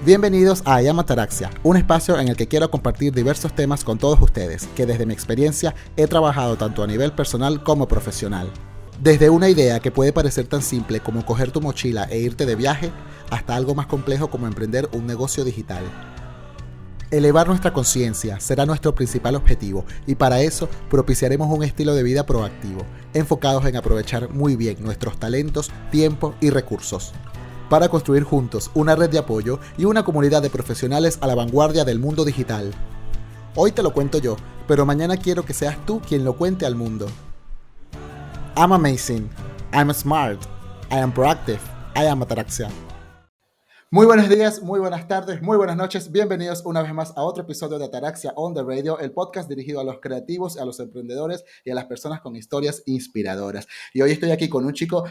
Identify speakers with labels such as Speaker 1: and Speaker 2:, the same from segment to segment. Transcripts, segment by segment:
Speaker 1: Bienvenidos a I Am Ataraxia, un espacio en el que quiero compartir diversos temas con todos ustedes, que desde mi experiencia he trabajado tanto a nivel personal como profesional. Desde una idea que puede parecer tan simple como coger tu mochila e irte de viaje, hasta algo más complejo como emprender un negocio digital. Elevar nuestra conciencia será nuestro principal objetivo y para eso propiciaremos un estilo de vida proactivo, enfocados en aprovechar muy bien nuestros talentos, tiempo y recursos, para construir juntos una red de apoyo y una comunidad de profesionales a la vanguardia del mundo digital. Hoy te lo cuento yo, pero mañana quiero que seas tú quien lo cuente al mundo. I'm amazing, I'm smart, I am proactive, I am Ataraxia. Muy buenos días, muy buenas tardes, muy buenas noches. Bienvenidos una vez más a otro episodio de Ataraxia on the Radio, el podcast dirigido a los creativos, a los emprendedores y a las personas con historias inspiradoras. Y hoy estoy aquí con un chico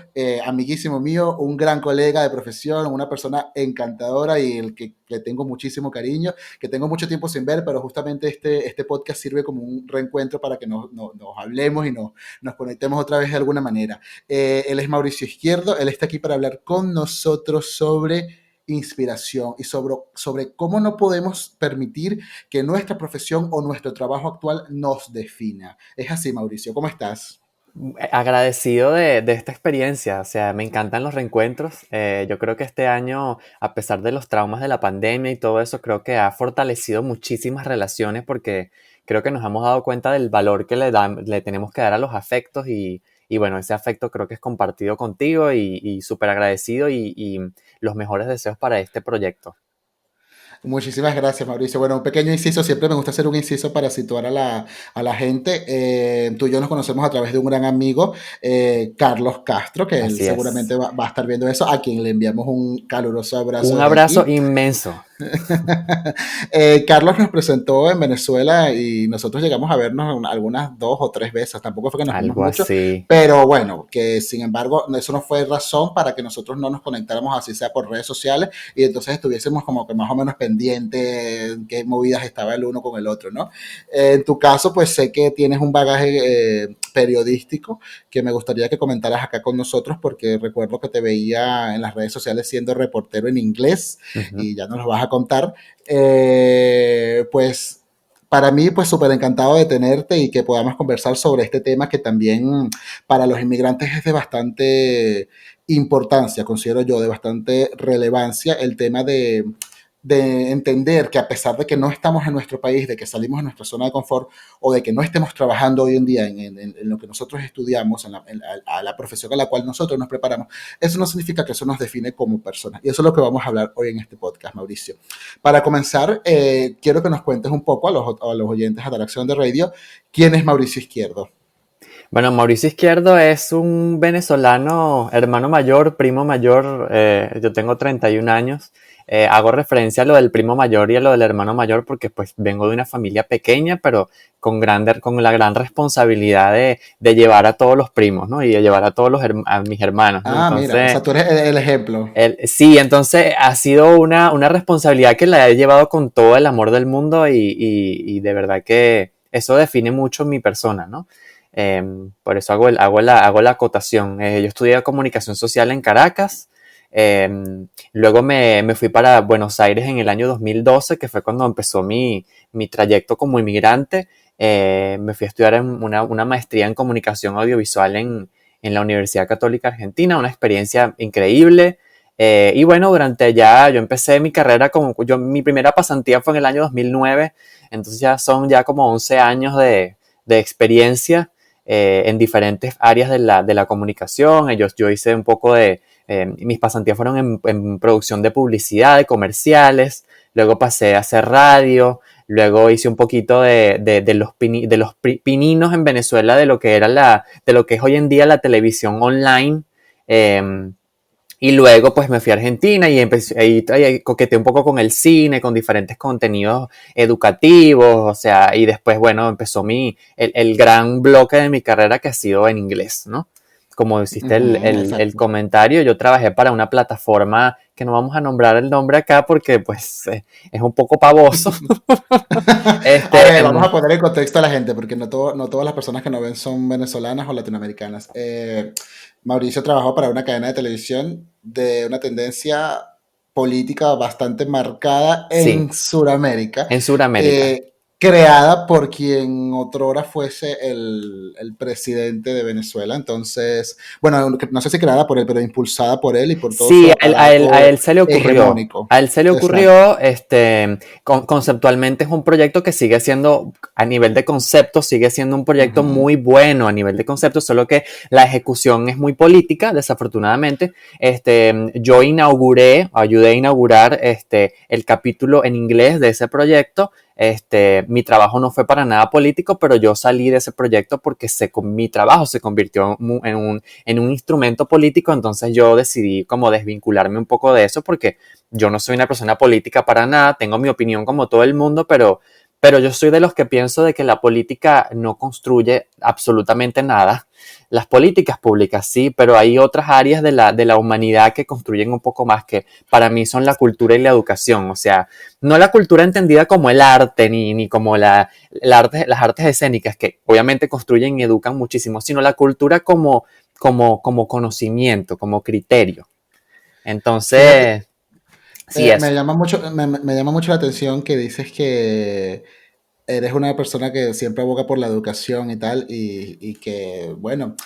Speaker 1: amiguísimo mío, un gran colega de profesión, una persona encantadora y el que le tengo muchísimo cariño, que tengo mucho tiempo sin ver, pero justamente este podcast sirve como un reencuentro para que nos hablemos y nos conectemos otra vez de alguna manera. Él es Mauricio Izquierdo, él está aquí para hablar con nosotros sobre inspiración y sobre cómo no podemos permitir que nuestra profesión o nuestro trabajo actual nos defina. Es así, Mauricio, ¿cómo estás?
Speaker 2: Agradecido de esta experiencia, o sea, me encantan los reencuentros. Yo creo que este año, a pesar de los traumas de la pandemia y todo eso, creo que ha fortalecido muchísimas relaciones porque creo que nos hemos dado cuenta del valor que le tenemos que dar a los afectos y bueno, ese afecto creo que es compartido contigo y súper agradecido y los mejores deseos para este proyecto.
Speaker 1: Muchísimas gracias, Mauricio. Bueno, un pequeño inciso, siempre me gusta hacer un inciso para situar a la gente. Tú y yo nos conocemos a través de un gran amigo, Carlos Castro, que él
Speaker 2: Así
Speaker 1: seguramente
Speaker 2: es.
Speaker 1: va a estar viendo eso, a quien le enviamos un caluroso abrazo
Speaker 2: Un
Speaker 1: desde
Speaker 2: abrazo
Speaker 1: aquí.
Speaker 2: inmenso.
Speaker 1: Carlos nos presentó en Venezuela y nosotros llegamos a vernos algunas 2 o 3 veces, tampoco fue que nos vimos
Speaker 2: Algo
Speaker 1: mucho,
Speaker 2: así.
Speaker 1: pero bueno, que sin embargo eso no fue razón para que nosotros no nos conectáramos así sea por redes sociales y entonces estuviésemos como que más o menos pendientes qué movidas estaba el uno con el otro, ¿no? En tu caso, pues sé que tienes un bagaje periodístico que me gustaría que comentaras acá con nosotros porque recuerdo que te veía en las redes sociales siendo reportero en inglés
Speaker 2: Ujú.
Speaker 1: y ya nos lo vas a contar. Pues para mí, pues súper encantado de tenerte y que podamos conversar sobre este tema que también para los inmigrantes es de bastante importancia, considero yo, de bastante relevancia, el tema de entender que a pesar de que no estamos en nuestro país, de que salimos de nuestra zona de confort o de que no estemos trabajando hoy en día en lo que nosotros estudiamos, a la profesión a la cual nosotros nos preparamos, eso no significa que eso nos define como personas. Y eso es lo que vamos a hablar hoy en este podcast, Mauricio. Para comenzar, quiero que nos cuentes un poco a los oyentes de Atracción de Radio, ¿quién es Mauricio Izquierdo?
Speaker 2: Bueno, Mauricio Izquierdo es un venezolano, hermano mayor, primo mayor. Yo tengo 31 años. Hago referencia a lo del primo mayor y a lo del hermano mayor porque pues vengo de una familia pequeña, pero con la gran responsabilidad de llevar a todos los primos, ¿no? Y de llevar a todos a mis hermanos, ¿no?
Speaker 1: Ah, mira, o
Speaker 2: Entonces,
Speaker 1: sea, tú eres el ejemplo.
Speaker 2: sí, entonces ha sido una responsabilidad que la he llevado con todo el amor del mundo y de verdad que eso define mucho mi persona, ¿no? Por eso hago la acotación. Yo estudié comunicación social en Caracas, luego me fui para Buenos Aires en el año 2012, que fue cuando empezó mi trayecto como inmigrante. Me fui a estudiar una maestría en comunicación audiovisual en la Universidad Católica Argentina, una experiencia increíble. Y bueno, yo empecé mi carrera mi primera pasantía fue en el año 2009, entonces ya son ya como 11 años de experiencia en diferentes áreas de la comunicación. Yo hice un poco mis pasantías fueron en producción de publicidad, de comerciales, luego pasé a hacer radio, luego hice un poquito de los pininos en Venezuela de lo que es hoy en día la televisión online. Eh, y luego pues me fui a Argentina y empecé ahí coqueteé un poco con el cine, con diferentes contenidos educativos, o sea, y después, bueno, empezó el gran bloque de mi carrera que ha sido en inglés, ¿no? Como hiciste el
Speaker 1: Exacto.
Speaker 2: comentario, yo trabajé para una plataforma que no vamos a nombrar el nombre acá porque pues es un poco pavoso.
Speaker 1: A
Speaker 2: Este,
Speaker 1: ver, vamos a poner en contexto a la gente, porque no todas las personas que nos ven son venezolanas o latinoamericanas. Mauricio trabajó para una cadena de televisión de una tendencia política bastante marcada
Speaker 2: Sí,
Speaker 1: en Sudamérica,
Speaker 2: en Sudamérica.
Speaker 1: creada por quien otrora fuese el presidente de Venezuela. Entonces, bueno, no sé si creada por él, pero impulsada por él y por todo su
Speaker 2: Sí, a
Speaker 1: aparato
Speaker 2: él se le ocurrió.
Speaker 1: hegemónico.
Speaker 2: A él se le
Speaker 1: Exacto.
Speaker 2: ocurrió, conceptualmente es un proyecto que sigue siendo, a nivel de concepto, sigue siendo un proyecto
Speaker 1: Ujú.
Speaker 2: muy bueno a nivel de concepto, solo que la ejecución es muy política, desafortunadamente. Yo ayudé a inaugurar el capítulo en inglés de ese proyecto. Mi trabajo no fue para nada político, pero yo salí de ese proyecto porque mi trabajo se convirtió en un instrumento político, entonces yo decidí como desvincularme un poco de eso porque yo no soy una persona política para nada, tengo mi opinión como todo el mundo, pero yo soy de los que pienso de que la política no construye absolutamente nada. Las políticas públicas sí, pero hay otras áreas de la humanidad que construyen un poco más, que para mí son la cultura y la educación. O sea, no la cultura entendida como el arte, ni como las artes escénicas, que obviamente construyen y educan muchísimo, sino la cultura como conocimiento, como criterio.
Speaker 1: Fíjate,
Speaker 2: Entonces, sí, eso.
Speaker 1: me llama mucho la atención que dices que eres una persona que siempre aboga por la educación y tal, y que, bueno,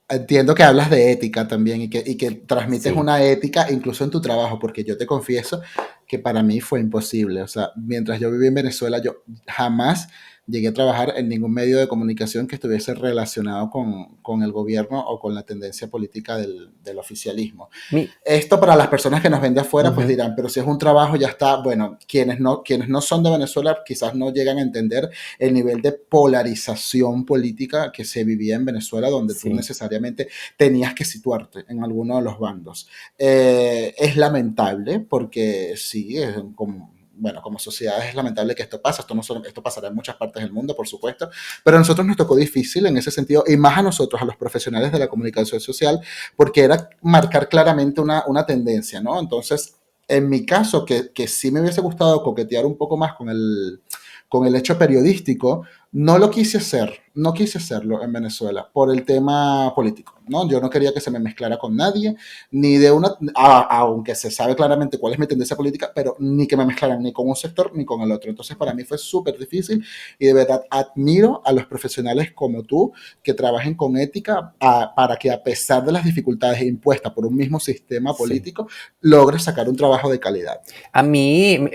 Speaker 1: entiendo que hablas de ética también y que transmites
Speaker 2: Sí.
Speaker 1: una ética incluso en tu trabajo, porque yo te confieso que para mí fue imposible. O sea, mientras yo viví en Venezuela, yo jamás llegué a trabajar en ningún medio de comunicación que estuviese relacionado con el gobierno o con la tendencia política del oficialismo.
Speaker 2: Mi,
Speaker 1: Esto para las personas que nos ven de afuera, pues
Speaker 2: Ujú.
Speaker 1: dirán, pero si es un trabajo, ya está. Bueno, quienes no son de Venezuela quizás no llegan a entender el nivel de polarización política que se vivía en Venezuela, donde tú
Speaker 2: Sí.
Speaker 1: necesariamente tenías que situarte en alguno de los bandos. Es lamentable porque sí, es como, bueno, como sociedad es lamentable que esto pase, esto pasará en muchas partes del mundo, por supuesto, pero a nosotros nos tocó difícil en ese sentido, y más a nosotros, a los profesionales de la comunicación social, porque era marcar claramente una tendencia, ¿no? Entonces, en mi caso, que sí me hubiese gustado coquetear un poco más con el hecho periodístico, no lo quise hacer, no quise hacerlo en Venezuela por el tema político, ¿no? Yo no quería que se me mezclara con nadie, ni de aunque se sabe claramente cuál es mi tendencia política, pero ni que me mezclaran ni con un sector ni con el otro. Entonces, para mí fue súper difícil y de verdad admiro a los profesionales como tú que trabajen con ética para que a pesar de las dificultades impuestas por un mismo sistema
Speaker 2: Sí.
Speaker 1: político, logres sacar un trabajo de calidad.
Speaker 2: A mí,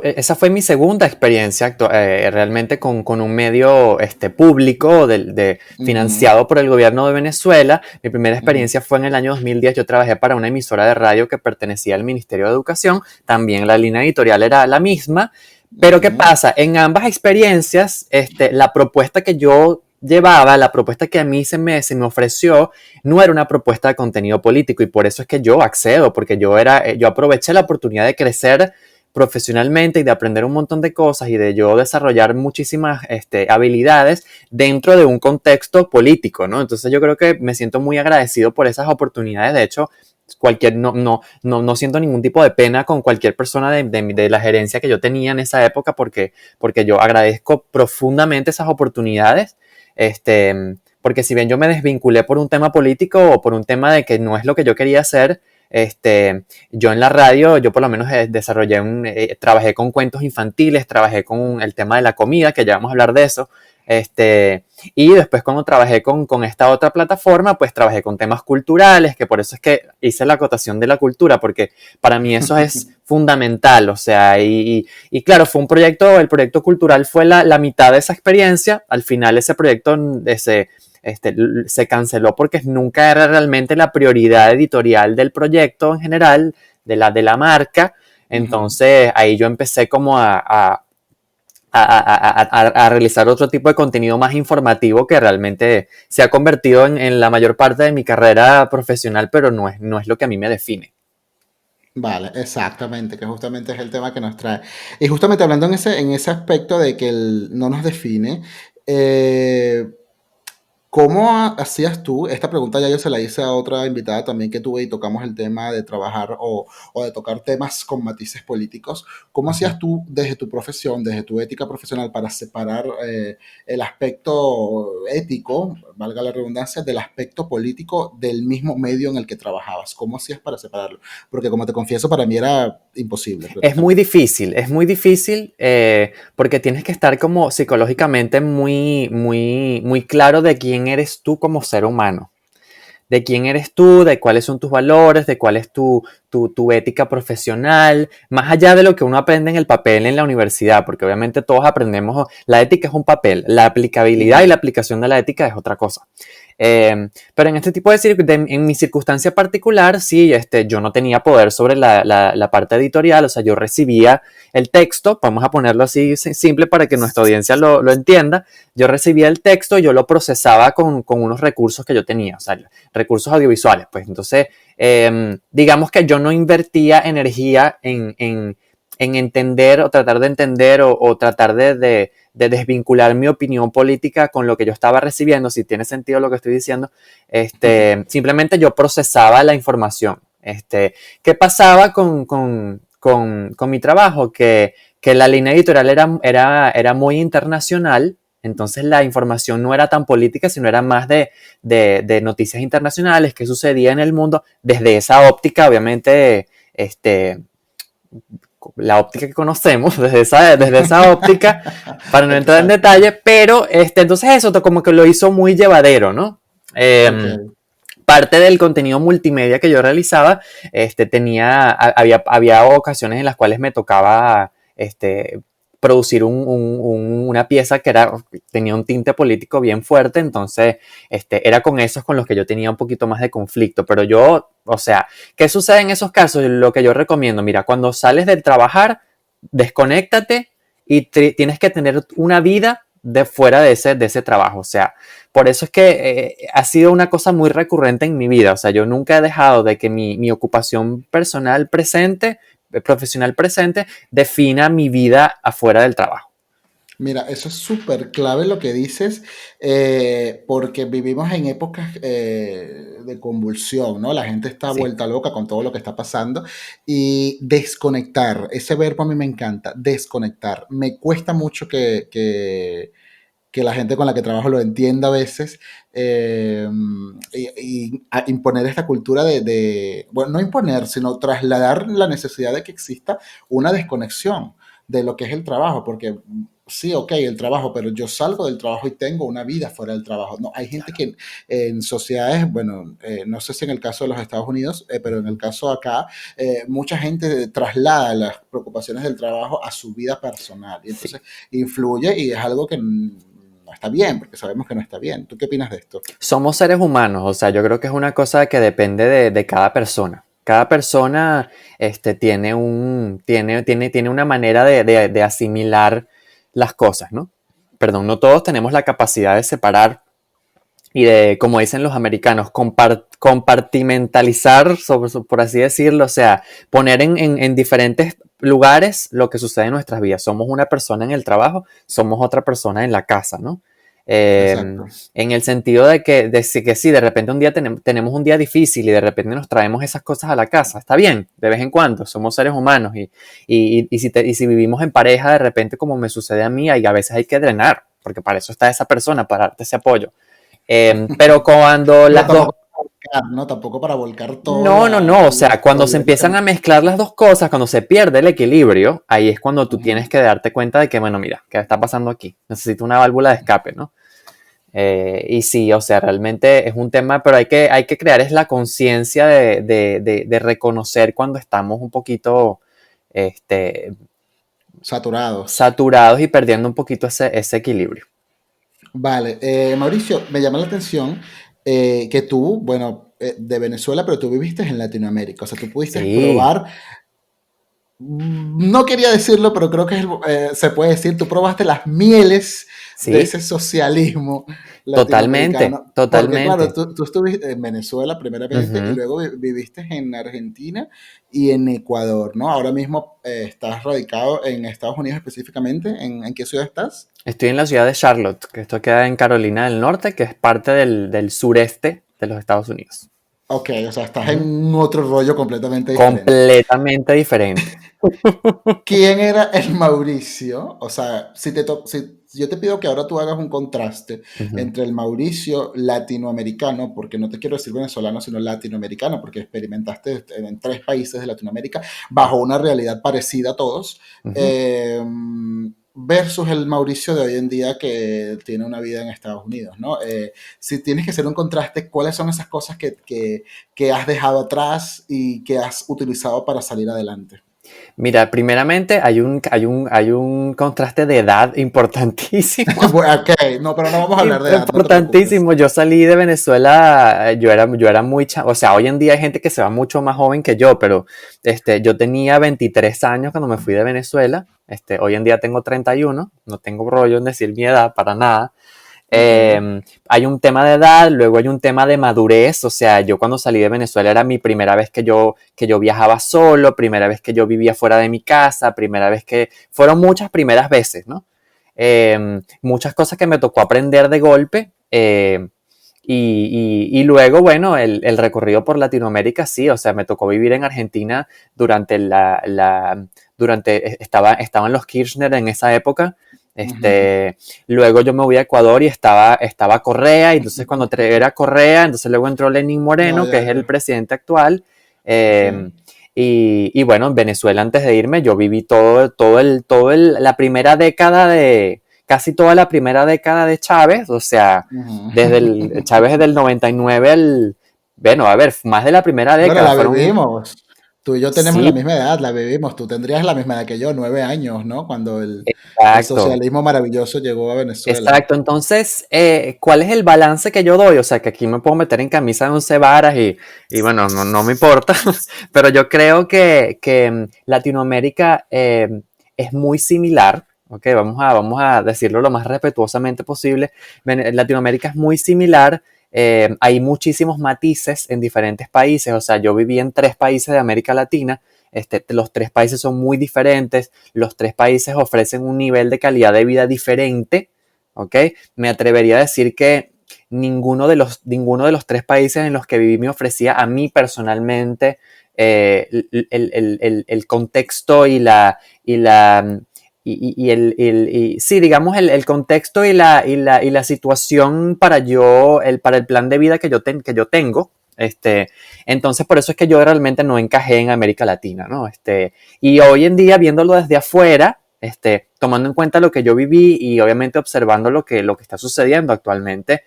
Speaker 2: esa fue mi segunda experiencia realmente con un medio público
Speaker 1: Ujú,
Speaker 2: financiado por el gobierno de Venezuela. Mi primera
Speaker 1: ujú,
Speaker 2: experiencia fue en el año 2010. Yo trabajé para una emisora de radio que pertenecía al Ministerio de Educación. También la línea editorial era la misma. Pero ¿qué
Speaker 1: ujú.
Speaker 2: pasa? En ambas experiencias, la propuesta que yo llevaba, la propuesta que a mí se me ofreció, no era una propuesta de contenido político y por eso es que yo accedo, porque yo aproveché la oportunidad de crecer profesionalmente y de aprender un montón de cosas y de yo desarrollar muchísimas habilidades dentro de un contexto político, ¿no? Entonces yo creo que me siento muy agradecido por esas oportunidades. De hecho, no siento ningún tipo de pena con cualquier persona de la gerencia que yo tenía en esa época porque yo agradezco profundamente esas oportunidades. Porque si bien yo me desvinculé por un tema político o por un tema de que no es lo que yo quería hacer, yo en la radio, yo por lo menos trabajé con cuentos infantiles, trabajé con el tema de la comida, que ya vamos a hablar de eso, y después cuando trabajé con esta otra plataforma, pues trabajé con temas culturales, que por eso es que hice la acotación de la cultura, porque para mí eso es fundamental, o sea, y claro, el proyecto cultural fue la mitad de esa experiencia, al final ese proyecto se canceló porque nunca era realmente la prioridad editorial del proyecto en general, de la marca.
Speaker 1: Ujú.
Speaker 2: Entonces ahí yo empecé como a realizar otro tipo de contenido más informativo que realmente se ha convertido en la mayor parte de mi carrera profesional, pero no es lo que a mí me define.
Speaker 1: Vale, exactamente, que justamente es el tema que nos trae. Y justamente hablando en ese aspecto de que no nos define, eh, ¿Cómo hacías tú? Esta pregunta ya yo se la hice a otra invitada también que tuve y tocamos el tema de trabajar o de tocar temas con matices políticos. ¿Cómo
Speaker 2: Ujú.
Speaker 1: hacías tú desde tu profesión, desde tu ética profesional para separar el aspecto ético, valga la redundancia, del aspecto político del mismo medio en el que trabajabas? ¿Cómo hacías para separarlo? Porque como te confieso, para mí era imposible prácticamente.
Speaker 2: Es muy difícil porque tienes que estar como psicológicamente muy claro de quién eres tú como ser humano, de quién eres tú, de cuáles son tus valores, de cuál es tu ética profesional, más allá de lo que uno aprende en el papel en la universidad, porque obviamente todos aprendemos, la ética es un papel, la aplicabilidad y la
Speaker 1: Ujú.
Speaker 2: aplicación de la ética es otra cosa. Pero en este tipo en mi circunstancia particular, sí, yo no tenía poder sobre la parte editorial, o sea, yo recibía el texto, vamos a ponerlo así simple para que nuestra audiencia lo entienda, yo recibía el texto, yo lo procesaba con unos recursos que yo tenía, o sea, recursos audiovisuales, pues entonces, digamos que yo no invertía energía en entender o tratar de entender o tratar de desvincular mi opinión política con lo que yo estaba recibiendo, si tiene sentido lo que estoy diciendo, simplemente yo procesaba la información. ¿Qué pasaba con mi trabajo? Que la línea editorial era muy internacional, entonces la información no era tan política, sino era más de noticias internacionales, qué sucedía en el mundo, desde esa óptica, obviamente, la óptica que conocemos, desde esa óptica, para no entrar en
Speaker 1: Exacto.
Speaker 2: detalle, pero entonces eso como que lo hizo muy llevadero, ¿no?
Speaker 1: Ok.
Speaker 2: Parte del contenido multimedia que yo realizaba, había ocasiones en las cuales me tocaba producir una pieza tenía un tinte político bien fuerte, entonces era con esos con los que yo tenía un poquito más de conflicto, pero yo, o sea, ¿qué sucede en esos casos? Lo que yo recomiendo, mira, cuando sales del trabajar, desconéctate y tienes que tener una vida de fuera de ese trabajo, o sea, por eso es que ha sido una cosa muy recurrente en mi vida. O sea, yo nunca he dejado de que mi ocupación personal presente, profesional presente, defina mi vida afuera del trabajo.
Speaker 1: Mira, eso es súper clave lo que dices, porque vivimos en épocas de convulsión, ¿no? La gente está
Speaker 2: Sí.
Speaker 1: vuelta loca con todo lo que está pasando y desconectar, ese verbo a mí me encanta, desconectar. Me cuesta mucho que la gente con la que trabajo lo entienda a veces y a imponer esta cultura bueno, no imponer, sino trasladar la necesidad de que exista una desconexión de lo que es el trabajo, porque sí, ok, el trabajo, pero yo salgo del trabajo y tengo una vida fuera del trabajo. No, hay gente
Speaker 2: Claro.
Speaker 1: que en sociedades, bueno, no sé si en el caso de los Estados Unidos, pero en el caso de acá, mucha gente traslada las preocupaciones del trabajo a su vida personal y
Speaker 2: Sí.
Speaker 1: entonces influye y es algo que no está bien, porque sabemos que no está bien. ¿Tú qué opinas de esto?
Speaker 2: Somos seres humanos, o sea, yo creo que es una cosa que depende de cada persona. Cada persona tiene una manera de asimilar las cosas, ¿no? Perdón, no todos tenemos la capacidad de separar y de, como dicen los americanos, compartimentalizar, por así decirlo, o sea, poner en diferentes lugares lo que sucede en nuestras vidas. Somos una persona en el trabajo, somos otra persona en la casa, ¿no? Eh,
Speaker 1: Exacto.
Speaker 2: en el sentido que sí, de repente un día tenemos un día difícil y de repente nos traemos esas cosas a la casa. Está bien, de vez en cuando, somos seres humanos y si vivimos en pareja, de repente como me sucede a mí, a veces hay que drenar, porque para eso está esa persona, para darte ese apoyo. Pero cuando
Speaker 1: Pero
Speaker 2: las dos...
Speaker 1: tampoco para volcar, ¿no? Tampoco para volcar toda
Speaker 2: No, no, no. O
Speaker 1: la
Speaker 2: sea, cuando se
Speaker 1: problema.
Speaker 2: empiezan a mezclar las dos cosas, cuando se pierde el equilibrio, ahí es cuando tú tienes
Speaker 1: Ujú.
Speaker 2: que darte cuenta de que, bueno, mira, ¿qué está pasando aquí? Necesito una válvula de escape, ¿no? Y sí, o sea, realmente es un tema, pero hay que crear es la conciencia de reconocer cuando estamos un poquito este,
Speaker 1: Saturados.
Speaker 2: saturados y perdiendo un poquito ese equilibrio.
Speaker 1: Vale, Mauricio, me llama la atención que tú, bueno, de Venezuela, pero tú viviste en Latinoamérica, o sea, tú pudiste
Speaker 2: Sí,
Speaker 1: probar no quería decirlo, pero creo que se puede decir, tú probaste las mieles de
Speaker 2: Sí,
Speaker 1: ese socialismo
Speaker 2: totalmente,
Speaker 1: latinoamericano. Porque claro,
Speaker 2: tú.
Speaker 1: tú estuviste en Venezuela primeramente y
Speaker 2: Ujú.
Speaker 1: luego viviste en Argentina y en Ecuador, ¿no? Ahora mismo estás radicado en Estados Unidos específicamente. ¿En qué ciudad estás?
Speaker 2: Estoy en la ciudad de Charlotte, que esto queda en Carolina del Norte, que es parte del sureste de los Estados Unidos.
Speaker 1: Ok, o sea, estás
Speaker 2: Ujú.
Speaker 1: en otro rollo completamente diferente.
Speaker 2: Completamente diferente.
Speaker 1: ¿Quién era el Mauricio? O sea, si yo te pido que ahora tú hagas un contraste
Speaker 2: Ujú.
Speaker 1: entre el Mauricio latinoamericano, porque no te quiero decir venezolano, sino latinoamericano, porque experimentaste en 3 países de Latinoamérica bajo una realidad parecida a todos,
Speaker 2: Ujú.
Speaker 1: eh, versus el Mauricio de hoy en día que tiene una vida en Estados Unidos, ¿no? Si tienes que hacer un contraste, ¿cuáles son esas cosas que has dejado atrás y que has utilizado para salir adelante?
Speaker 2: Mira, primeramente hay un contraste de edad importantísimo.
Speaker 1: Bueno, ok, no, pero no vamos a hablar de edad, no te preocupes.
Speaker 2: Importantísimo. Yo salí de Venezuela, yo era muy o sea, hoy en día hay gente que se va mucho más joven que yo, pero yo tenía 23 años cuando me fui de Venezuela. Hoy en día tengo 31, no tengo rollo en decir mi edad para nada.
Speaker 1: Ok,
Speaker 2: Hay un tema de edad, luego hay un tema de madurez, o sea, yo cuando salí de Venezuela era mi primera vez que yo viajaba solo, primera vez que yo vivía fuera de mi casa, primera vez fueron muchas primeras veces, ¿no? Muchas cosas que me tocó aprender de golpe. Y luego, bueno, el recorrido por Latinoamérica, sí, o sea, me tocó vivir en Argentina durante estaban los Kirchner en esa época.
Speaker 1: ujú,
Speaker 2: Luego yo me voy a Ecuador y estaba Correa, y entonces cuando era Correa, entonces luego entró Lenín
Speaker 1: ya,
Speaker 2: Moreno, que
Speaker 1: ya,
Speaker 2: es el
Speaker 1: ya,
Speaker 2: presidente actual.
Speaker 1: ok.
Speaker 2: eh, y bueno, en Venezuela antes de irme, yo viví la primera década casi toda la primera década de Chávez, o sea,
Speaker 1: Ujú.
Speaker 2: desde el Chávez del 99 bueno, a ver, más de la primera
Speaker 1: Bueno,
Speaker 2: década,
Speaker 1: la
Speaker 2: fueron,
Speaker 1: vivimos. Tú y yo tenemos la
Speaker 2: sí,
Speaker 1: misma edad, la vivimos. Tú tendrías la misma edad que yo, 9 años, ¿no? Cuando el
Speaker 2: exacto.
Speaker 1: socialismo maravilloso llegó a Venezuela.
Speaker 2: Exacto, entonces, ¿cuál es el balance que yo doy? O sea, que aquí me puedo meter en camisa de 11 varas y bueno, no me importa, pero yo creo que Latinoamérica es muy similar, ¿ok? Vamos a decirlo lo más respetuosamente posible. Latinoamérica es muy similar, hay muchísimos matices en diferentes países, o sea, yo viví en 3 países de América Latina, los 3 países son muy diferentes, los 3 países ofrecen un nivel de calidad de vida diferente. ¿Ok? Me atrevería a decir que ninguno de los 3 países en los que viví me ofrecía a mí personalmente el contexto sí, digamos, el contexto y la situación para el plan de vida que yo tengo. Entonces, por eso es que yo realmente no encajé en América Latina, ¿no? Y hoy en día, viéndolo desde afuera, tomando en cuenta lo que yo viví y obviamente observando lo que está sucediendo actualmente,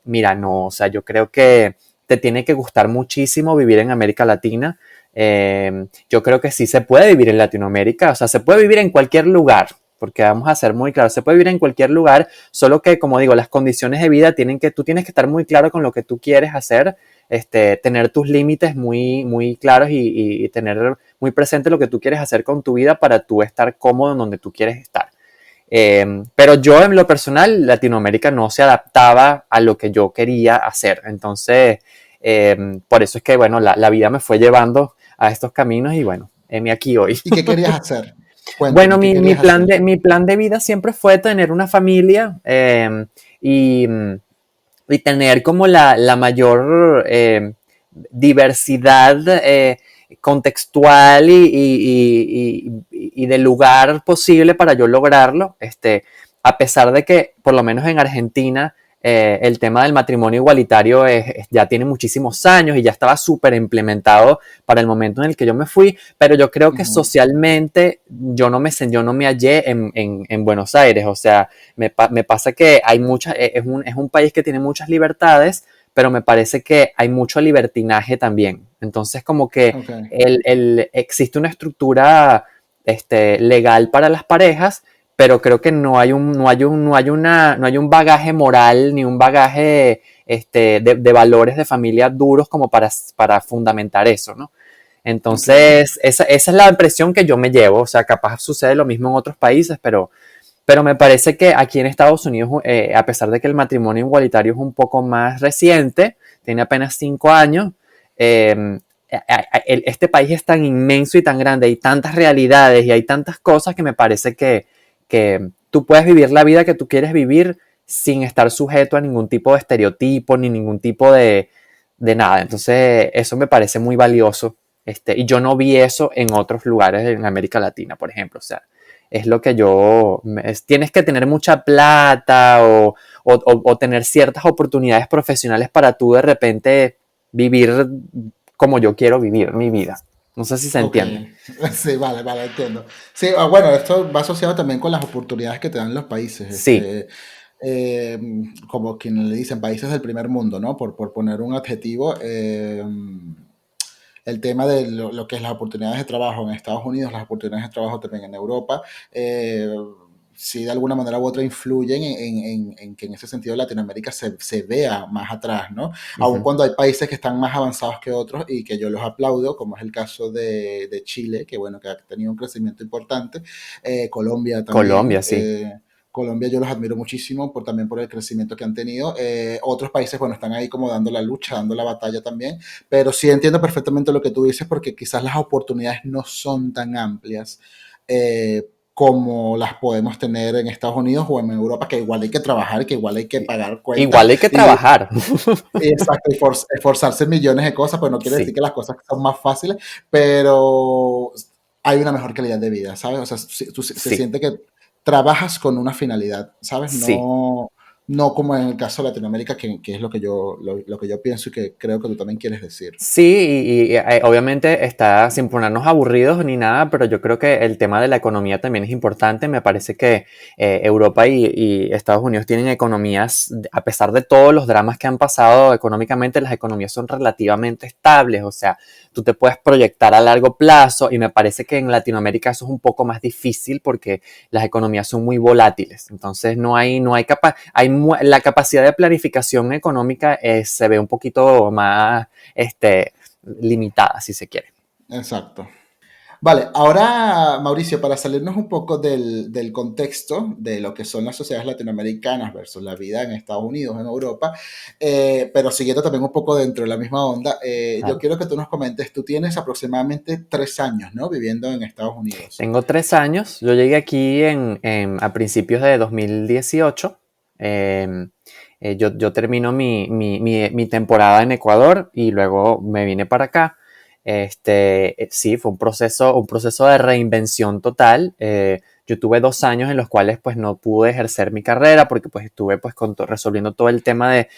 Speaker 2: mira, no, o sea, yo creo que te tiene que gustar muchísimo vivir en América Latina. Yo creo que sí se puede vivir en Latinoamérica, o sea, se puede vivir en cualquier lugar, porque vamos a ser muy claros, se puede vivir en cualquier lugar, solo que, como digo, las condiciones de vida tú tienes que estar muy claro con lo que tú quieres hacer, tener tus límites muy, muy claros y tener muy presente lo que tú quieres hacer con tu vida para tú estar cómodo en donde tú quieres estar. Pero yo en lo personal, Latinoamérica no se adaptaba a lo que yo quería hacer. Entonces, por eso es que, bueno, la vida me fue llevando a estos caminos y bueno, heme aquí hoy.
Speaker 1: ¿Y qué querías hacer?
Speaker 2: Bueno,
Speaker 1: Cuéntame, ¿qué
Speaker 2: mi
Speaker 1: querías
Speaker 2: plan
Speaker 1: hacer?
Speaker 2: de vida siempre fue tener una familia y, y tener como la mayor diversidad contextual y de lugar posible para yo lograrlo. A pesar de que, por lo menos en Argentina, el tema del matrimonio igualitario ya tiene muchísimos años y ya estaba súper implementado para el momento en el que yo me fui, pero yo creo que
Speaker 1: Ujú,
Speaker 2: socialmente yo no me hallé en Buenos Aires, o sea, me pasa que es un país que tiene muchas libertades, pero me parece que hay mucho libertinaje también. Entonces, como que
Speaker 1: ok.
Speaker 2: existe una estructura legal para las parejas, pero creo que no hay un bagaje moral ni un bagaje de valores de familia duros como para fundamentar eso, ¿no?
Speaker 1: Ok.
Speaker 2: Entonces, esa es la impresión que yo me llevo. O sea, capaz sucede lo mismo en otros países, pero me parece que aquí en Estados Unidos, a pesar de que el matrimonio igualitario es un poco más reciente, tiene apenas 5 años, eh, este país es tan inmenso y tan grande, hay tantas realidades y hay tantas cosas que me parece que tú puedes vivir la vida que tú quieres vivir sin estar sujeto a ningún tipo de estereotipo ni ningún tipo de nada. Entonces, eso me parece muy valioso. Y yo no vi eso en otros lugares en América Latina, por ejemplo. O sea, es lo que tienes que tener mucha plata o tener ciertas oportunidades profesionales para tú de repente vivir como yo quiero vivir mi vida. No sé si se
Speaker 1: Ok,
Speaker 2: entiende.
Speaker 1: sí, vale, vale, entiendo. Sí, bueno, esto va asociado también con las oportunidades que te dan los países,
Speaker 2: Sí,
Speaker 1: eh, como quien le dicen países del primer mundo, ¿no? Por poner un adjetivo, el tema de lo que es las oportunidades de trabajo en Estados Unidos, las oportunidades de trabajo también en Europa, eh, sí de alguna manera u otra influyen en que en ese sentido Latinoamérica se vea más atrás, ¿no? Aun
Speaker 2: ujú.
Speaker 1: cuando hay países que están más avanzados que otros y que yo los aplaudo, como es el caso de Chile, que bueno, que ha tenido un crecimiento importante, Colombia también,
Speaker 2: Colombia, sí.
Speaker 1: Colombia yo los admiro muchísimo también por el crecimiento que han tenido. Otros países, bueno, están ahí como dando la lucha, dando la batalla también, pero sí entiendo perfectamente lo que tú dices porque quizás las oportunidades no son tan amplias como las podemos tener en Estados Unidos o en Europa, que igual hay que trabajar, que igual hay que pagar cuentas
Speaker 2: Igual hay que
Speaker 1: y,
Speaker 2: trabajar.
Speaker 1: exacto, esforzarse en millones de cosas, pues no quiere decir
Speaker 2: Sí,
Speaker 1: que las cosas son más fáciles, pero hay una mejor calidad de vida, ¿sabes? O sea, se
Speaker 2: sí,
Speaker 1: siente que trabajas con una finalidad, ¿sabes?
Speaker 2: sí.
Speaker 1: No como en el caso de Latinoamérica, que es lo que yo pienso y que creo que tú también quieres decir.
Speaker 2: Sí, obviamente está sin ponernos aburridos ni nada, pero yo creo que el tema de la economía también es importante. Me parece que Europa y Estados Unidos tienen economías, a pesar de todos los dramas que han pasado económicamente, las economías son relativamente estables. O sea, tú te puedes proyectar a largo plazo y me parece que en Latinoamérica eso es un poco más difícil porque las economías son muy volátiles. Entonces la capacidad de planificación económica se ve un poquito más limitada, si se quiere.
Speaker 1: Exacto. Vale, ahora Mauricio, para salirnos un poco del contexto de lo que son las sociedades latinoamericanas versus la vida en Estados Unidos, en Europa, pero siguiendo también un poco dentro de la misma onda, yo
Speaker 2: Claro.
Speaker 1: quiero que tú nos comentes, tú tienes aproximadamente 3 años, ¿no? Viviendo en Estados Unidos.
Speaker 2: Tengo 3 años. Yo llegué aquí a principios de 2018. Eh, yo termino mi temporada en Ecuador y luego me vine para acá. Sí, fue un proceso de reinvención total. Yo tuve 2 años en los cuales pues no pude ejercer mi carrera porque pues estuve pues resolviendo todo el tema de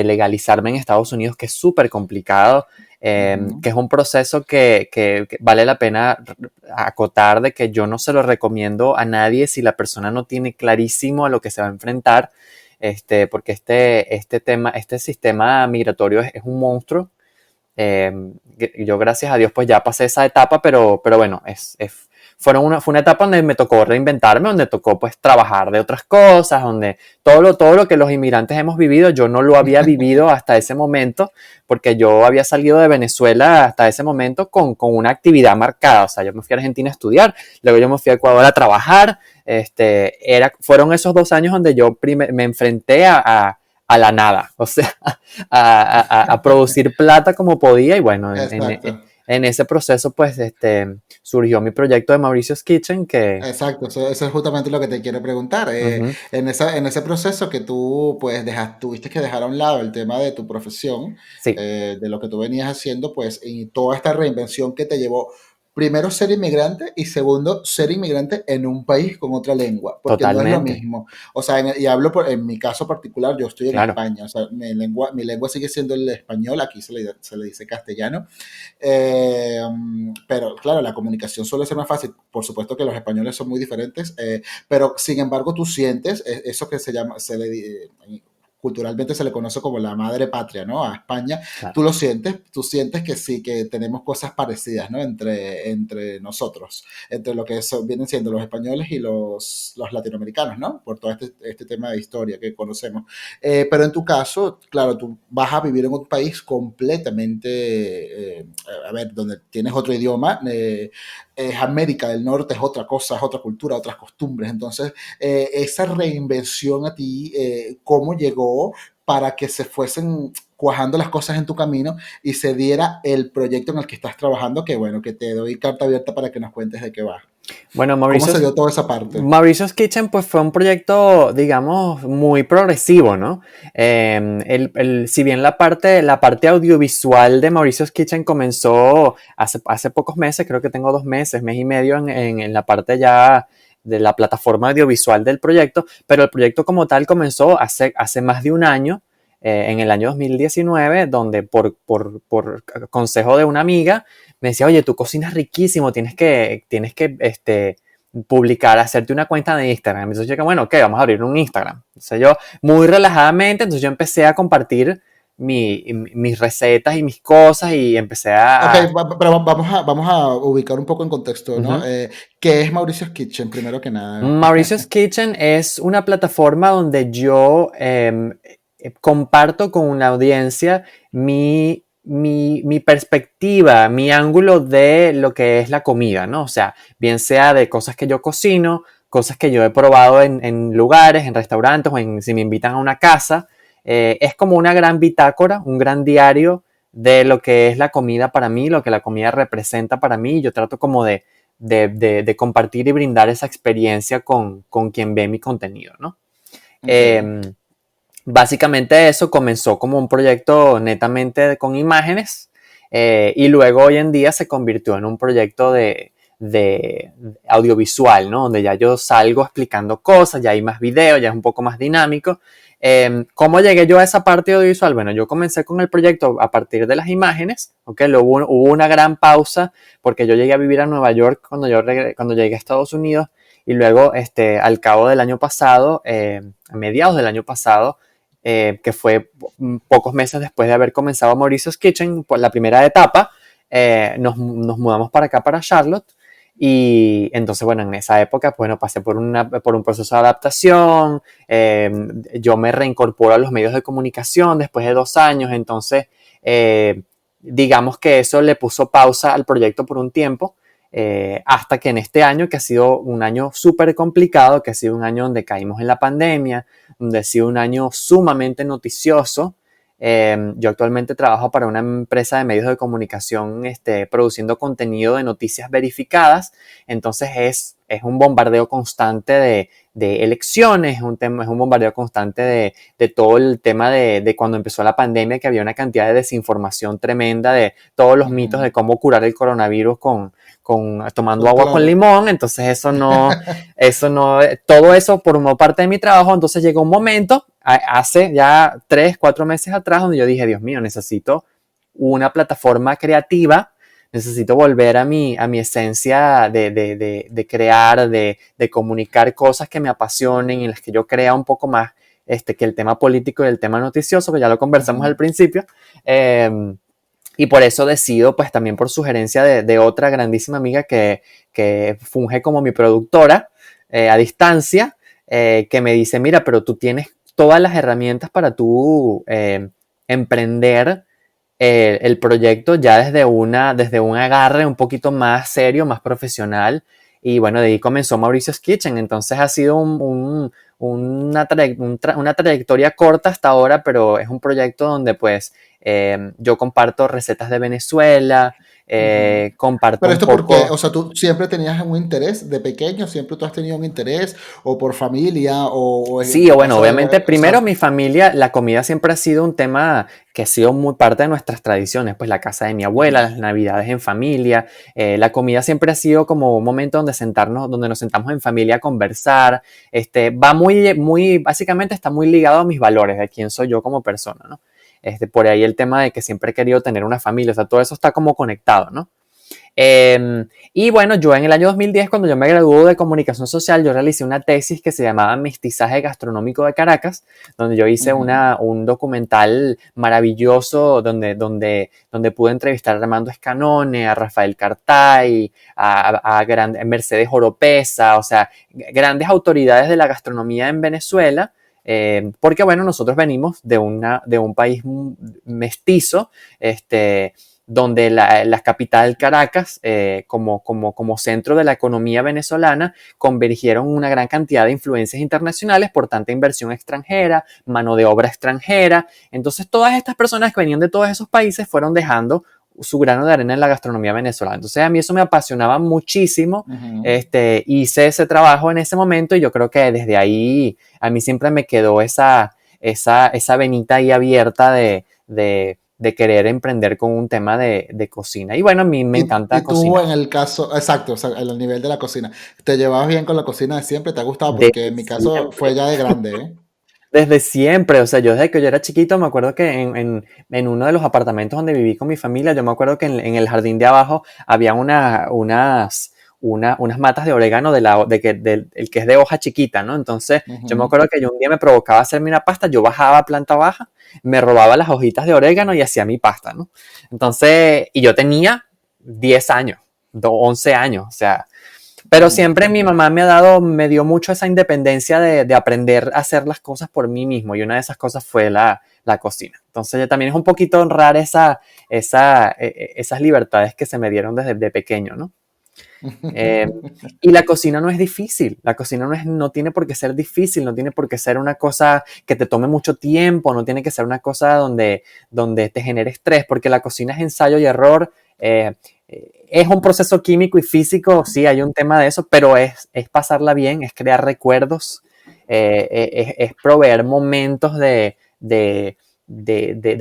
Speaker 2: legalizarme en Estados Unidos, que es súper complicado.
Speaker 1: Ujú.
Speaker 2: Que es un proceso que vale la pena acotar de que yo no se lo recomiendo a nadie si la persona no tiene clarísimo a lo que se va a enfrentar, porque este sistema migratorio es un monstruo. Eh, yo gracias a Dios pues ya pasé esa etapa, pero bueno, fue una etapa donde me tocó reinventarme, donde tocó pues trabajar de otras cosas, donde todo lo que los inmigrantes hemos vivido, yo no lo había vivido hasta ese momento, porque yo había salido de Venezuela hasta ese momento con una actividad marcada. O sea, yo me fui a Argentina a estudiar, luego yo me fui a Ecuador a trabajar. Fueron esos 2 años donde yo me enfrenté a la nada, o sea, a producir plata como podía y bueno,
Speaker 1: Exacto.
Speaker 2: en ese proceso pues surgió mi proyecto de Mauricio's Kitchen que
Speaker 1: Exacto, eso es justamente lo que te quiero preguntar.
Speaker 2: ujú,
Speaker 1: En ese proceso que tú pues tuviste que dejar a un lado el tema de tu profesión,
Speaker 2: sí,
Speaker 1: de lo que tú venías haciendo, pues y toda esta reinvención que te llevó, primero ser inmigrante y segundo ser inmigrante en un país con otra lengua, porque no es lo
Speaker 2: totalmente,
Speaker 1: mismo. O sea, y hablo en mi caso particular, yo estoy en
Speaker 2: claro,
Speaker 1: España, o sea, mi lengua sigue siendo el español, aquí se le dice castellano. Pero claro, la comunicación suele ser más fácil. Por supuesto que los españoles son muy diferentes, pero sin embargo tú sientes eso que se llama, culturalmente se le conoce como la madre patria, ¿no? A España.
Speaker 2: Claro.
Speaker 1: Tú sientes que sí, que tenemos cosas parecidas, ¿no? Entre nosotros, entre lo que vienen siendo los españoles y los latinoamericanos, ¿no? Por todo este tema de historia que conocemos. Pero en tu caso, claro, tú vas a vivir en un país completamente, a ver, donde tienes otro idioma, es América del Norte, es otra cosa, es otra cultura, otras costumbres. Entonces, esa reinvención a ti, ¿cómo llegó para que se fuesen cuajando las cosas en tu camino y se diera el proyecto en el que estás trabajando? Que bueno, que te doy carta abierta para que nos cuentes de qué va.
Speaker 2: Bueno,
Speaker 1: ¿Cómo se dio toda esa parte?
Speaker 2: Mauricio's Kitchen pues fue un proyecto, digamos, muy progresivo, ¿no? Si bien la parte audiovisual de Mauricio's Kitchen comenzó hace pocos meses, creo que tengo 2 meses, mes y medio en la parte ya de la plataforma audiovisual del proyecto, pero el proyecto como tal comenzó hace más de un año, en el año 2019, donde por consejo de una amiga me decía, oye, tú cocinas riquísimo, tienes que publicar, hacerte una cuenta de Instagram. Entonces yo dije, bueno, ok, vamos a abrir un Instagram. Entonces yo, muy relajadamente, entonces yo empecé a compartir mis recetas y mis cosas y empecé
Speaker 1: Ok,
Speaker 2: a
Speaker 1: pero vamos a ubicar un poco en contexto, ¿no?
Speaker 2: uh-huh.
Speaker 1: ¿Qué es Mauricio's Kitchen, primero que nada?
Speaker 2: Mauricio's Kitchen es una plataforma donde yo comparto con la audiencia mi perspectiva, mi ángulo de lo que es la comida, ¿no? O sea, bien sea de cosas que yo cocino, cosas que yo he probado en lugares, en restaurantes o si me invitan a una casa. Es como una gran bitácora, un gran diario de lo que es la comida para mí, lo que la comida representa para mí. Yo trato como de compartir y brindar esa experiencia con quien ve mi contenido, ¿no?
Speaker 1: Okay.
Speaker 2: Básicamente eso comenzó como un proyecto netamente con imágenes, y luego hoy en día se convirtió en un proyecto de audiovisual, ¿no? Donde ya yo salgo explicando cosas, ya hay más videos, ya es un poco más dinámico. ¿Cómo llegué yo a esa parte audiovisual? Bueno, yo comencé con el proyecto a partir de las imágenes, ¿ok? Luego hubo una gran pausa porque yo llegué a vivir a Nueva York cuando llegué a Estados Unidos, y luego al cabo del año pasado, a mediados del año pasado, que fue pocos meses después de haber comenzado Mauricio's Kitchen, por la primera etapa, nos mudamos para acá, para Charlotte. Y entonces, bueno, en esa época, pues, bueno, pasé por un proceso de adaptación. Yo me reincorporo a los medios de comunicación después de 2 años. Entonces, digamos que eso le puso pausa al proyecto por un tiempo, hasta que en este año, que ha sido un año súper complicado, que ha sido un año donde caímos en la pandemia, donde ha sido un año sumamente noticioso. Yo actualmente trabajo para una empresa de medios de comunicación, produciendo contenido de noticias verificadas. Entonces es un bombardeo constante de elecciones, es un bombardeo constante de todo el tema de cuando empezó la pandemia, que había una cantidad de desinformación tremenda de todos los mitos de cómo curar el coronavirus tomando agua con
Speaker 1: Claro.
Speaker 2: limón. Entonces todo eso formó parte de mi trabajo. Entonces llegó un momento, hace ya 3, 4 meses atrás, donde yo dije, Dios mío, necesito una plataforma creativa, necesito volver a mi esencia de crear, de comunicar cosas que me apasionen, en las que yo crea un poco más, que el tema político y el tema noticioso, que ya lo conversamos al principio. Y por eso decido, pues también por sugerencia de otra grandísima amiga que funge como mi productora, a distancia, que me dice, mira, pero tú tienes todas las herramientas para tú emprender el proyecto ya desde un agarre un poquito más serio, más profesional. Y bueno, de ahí comenzó Mauricio's Kitchen. Entonces ha sido una trayectoria corta hasta ahora, pero es un proyecto donde pues yo comparto recetas de Venezuela, comparto
Speaker 1: Pero
Speaker 2: un
Speaker 1: esto porque,
Speaker 2: poco.
Speaker 1: o sea, tú siempre tenías un interés de pequeño, siempre tú has tenido un interés, o por familia, o
Speaker 2: Sí,
Speaker 1: en
Speaker 2: bueno,
Speaker 1: casa
Speaker 2: obviamente,
Speaker 1: de, o
Speaker 2: primero
Speaker 1: sea,
Speaker 2: mi familia, la comida siempre ha sido un tema que ha sido muy parte de nuestras tradiciones, pues la casa de mi abuela, las navidades en familia. La comida siempre ha sido como un momento donde nos sentamos en familia a conversar. Va básicamente está muy ligado a mis valores, de quién soy yo como persona, ¿no? Por ahí el tema de que siempre he querido tener una familia, o sea, todo eso está como conectado, ¿no? Y bueno, yo en el año 2010, cuando yo me gradué de comunicación social, yo realicé una tesis que se llamaba Mestizaje Gastronómico de Caracas, donde yo hice
Speaker 1: Ujú.
Speaker 2: un documental maravilloso donde pude entrevistar a Armando Escanone, a Rafael Cartay, a Mercedes Oropesa, o sea, grandes autoridades de la gastronomía en Venezuela. Porque bueno, nosotros venimos de un país mestizo, donde la capital Caracas, como centro de la economía venezolana, convergieron una gran cantidad de influencias internacionales por tanta inversión extranjera, mano de obra extranjera. Entonces, todas estas personas que venían de todos esos países fueron dejando su grano de arena en la gastronomía venezolana. Entonces, a mí eso me apasionaba muchísimo.
Speaker 1: Ujú.
Speaker 2: Hice ese trabajo en ese momento y yo creo que desde ahí a mí siempre me quedó esa venita ahí abierta de querer emprender con un tema de cocina. Y bueno, a mí me encanta
Speaker 1: Y tú
Speaker 2: cocinar.
Speaker 1: en el caso, exacto, o sea, en el nivel de la cocina, ¿te llevabas bien con la cocina de siempre? ¿Te ha gustado? Porque
Speaker 2: Desde
Speaker 1: en mi caso
Speaker 2: siempre.
Speaker 1: fue ya de grande, ¿eh?
Speaker 2: Desde siempre, o sea, yo desde que yo era chiquito me acuerdo que en uno de los apartamentos donde viví con mi familia, yo me acuerdo que en el jardín de abajo había unas matas de orégano el que es de hoja chiquita, ¿no? Entonces yo me
Speaker 1: Ujú.
Speaker 2: acuerdo que yo un día me provocaba hacerme una pasta, yo bajaba a planta baja, me robaba las hojitas de orégano y hacía mi pasta, ¿no? Entonces, y yo tenía 10 años, 11 años, o sea, pero
Speaker 1: Ujú.
Speaker 2: siempre mi mamá me dio mucho esa independencia de aprender a hacer las cosas por mí mismo y una de esas cosas fue la cocina. Entonces también es un poquito honrar esas libertades que se me dieron desde de pequeño, ¿no? Eh, y la cocina no es difícil, la cocina no tiene por qué ser difícil, no tiene por qué ser una cosa que te tome mucho tiempo, no tiene que ser una cosa donde te genere estrés, porque la cocina es ensayo y error. Es un proceso químico y físico, sí, hay un tema de eso, pero es pasarla bien, es crear recuerdos, es proveer momentos de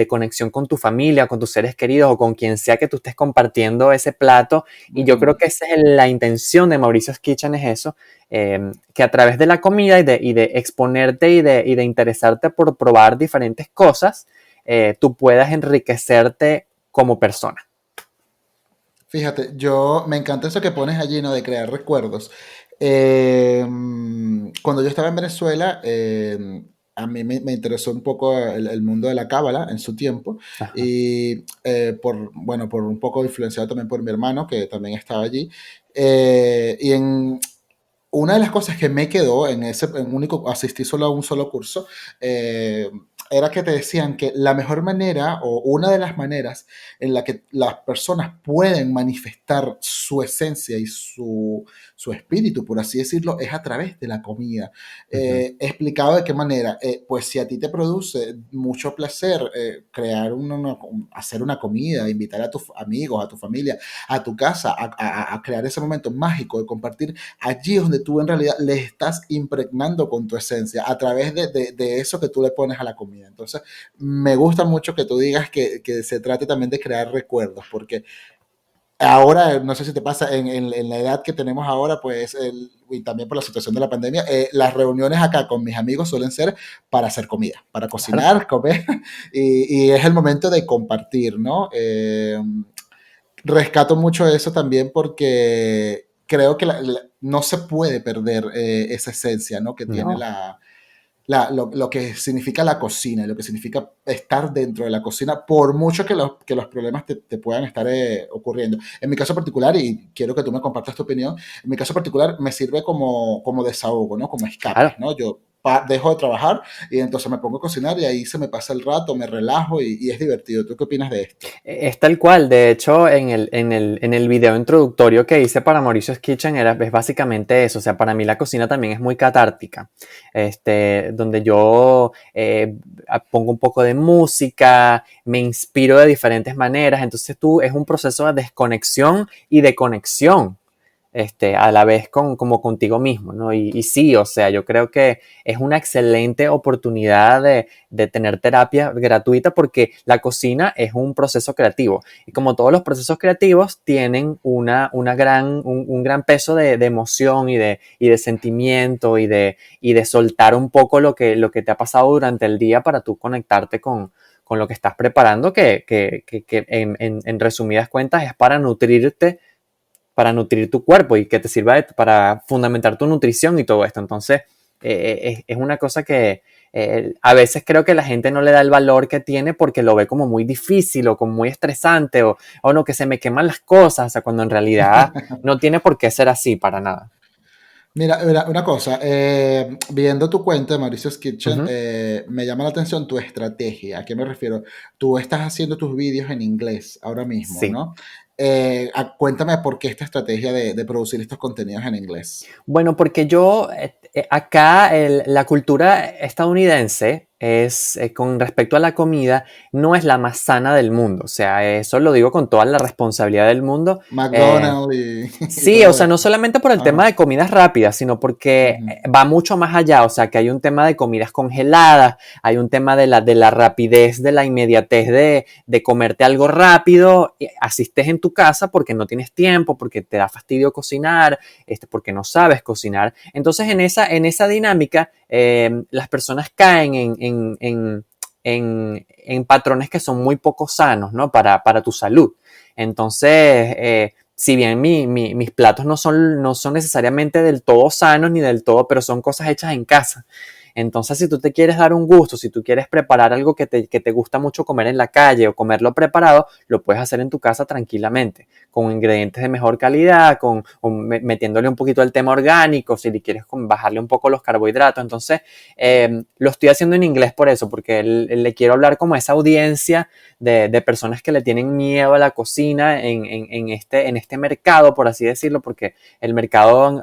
Speaker 2: conexión con tu familia, con tus seres queridos o con quien sea que tú estés compartiendo ese plato. Y yo creo
Speaker 1: Ujú.
Speaker 2: que esa es la intención de Mauricio's Kitchen, es eso, que a través de la comida y de exponerte y de interesarte por probar diferentes cosas, tú puedas enriquecerte como persona.
Speaker 1: Fíjate, yo me encanta eso que pones allí, ¿no? De crear recuerdos. Cuando yo estaba en Venezuela, a mí me interesó un poco el mundo de la cábala en su tiempo
Speaker 2: Ajá.
Speaker 1: y bueno, por un poco influenciado también por mi hermano que también estaba allí. Y una de las cosas que me quedó en ese en único, asistí solo a un solo curso, era que te decían que la mejor manera o una de las maneras en la que las personas pueden manifestar su esencia y su espíritu, por así decirlo, es a través de la comida.
Speaker 2: Ujú.
Speaker 1: Explicado de qué manera, pues si a ti te produce mucho placer crear hacer una comida, invitar a tus amigos, a tu familia, a tu casa, a crear ese momento mágico de compartir, allí es donde tú en realidad le estás impregnando con tu esencia a través de eso que tú le pones a la comida. Entonces, me gusta mucho que tú digas que se trate también de crear recuerdos, porque ahora, no sé si te pasa, en la edad que tenemos ahora, pues, y también por la situación de la pandemia, las reuniones acá con mis amigos suelen ser para hacer comida, para
Speaker 2: Claro.
Speaker 1: cocinar, comer, y es el momento de compartir, ¿no? Rescato mucho eso también porque creo que no se puede perder esa esencia, ¿no? Que tiene
Speaker 2: No.
Speaker 1: lo que significa la cocina, lo que significa estar dentro de la cocina, por mucho que los problemas te puedan estar ocurriendo. En mi caso particular, y quiero que tú me compartas tu opinión, en mi caso particular me sirve como desahogo, ¿no? Como escape,
Speaker 2: Claro.
Speaker 1: ¿no? Yo dejo de trabajar y entonces me pongo a cocinar y ahí se me pasa el rato, me relajo y es divertido. ¿Tú qué opinas de esto?
Speaker 2: Es tal cual. De hecho, en el video introductorio que hice para Mauricio's Kitchen es básicamente eso. O sea, para mí la cocina también es muy catártica. Donde yo pongo un poco de música, me inspiro de diferentes maneras. Entonces es un proceso de desconexión y de conexión. A la vez como contigo mismo, ¿no? Y sí, o sea, yo creo que es una excelente oportunidad de tener terapia gratuita porque la cocina es un proceso creativo y como todos los procesos creativos tienen un gran peso de emoción y de sentimiento y de soltar un poco lo que te ha pasado durante el día para tú conectarte con lo que estás preparando, que en resumidas cuentas es para nutrirte para nutrir tu cuerpo y que te sirva para fundamentar tu nutrición y todo esto. Entonces, es una cosa que a veces creo que la gente no le da el valor que tiene porque lo ve como muy difícil o como muy estresante o no, que se me queman las cosas, o sea, cuando en realidad no tiene por qué ser así para nada.
Speaker 1: Mira, una cosa, viendo tu cuenta de Mauricio's Kitchen,
Speaker 2: Ujú.
Speaker 1: me llama la atención tu estrategia. ¿A qué me refiero? Tú estás haciendo tus vídeos en inglés ahora mismo,
Speaker 2: Sí.
Speaker 1: ¿no? Cuéntame por qué esta estrategia de producir estos contenidos en inglés.
Speaker 2: Bueno, porque yo, acá la cultura estadounidense es, con respecto a la comida, no es la más sana del mundo. O sea, eso lo digo con toda la responsabilidad del mundo. Eh,
Speaker 1: McDonald's y
Speaker 2: Sí, o
Speaker 1: todo
Speaker 2: sea, no
Speaker 1: esto.
Speaker 2: solamente por el tema
Speaker 1: Ajá.
Speaker 2: de comidas rápidas, sino porque
Speaker 1: Ujú.
Speaker 2: va mucho más allá, o sea, que hay un tema de comidas congeladas, hay un tema de la rapidez, de la inmediatez de comerte algo rápido, asistes en tu casa porque no tienes tiempo, porque te da fastidio cocinar, porque no sabes cocinar. Entonces, en esa dinámica, las personas caen en patrones que son muy poco sanos, ¿no? Para tu salud. Entonces, si bien mis platos no son necesariamente del todo sanos ni del todo, pero son cosas hechas en casa. Entonces, si tú te quieres dar un gusto, si tú quieres preparar algo que te gusta mucho comer en la calle o comerlo preparado, lo puedes hacer en tu casa tranquilamente, con ingredientes de mejor calidad, metiéndole un poquito al tema orgánico, si le quieres bajarle un poco los carbohidratos. Entonces, lo estoy haciendo en inglés por eso, porque le quiero hablar como a esa audiencia de personas que le tienen miedo a la cocina en este mercado, por así decirlo, porque el mercado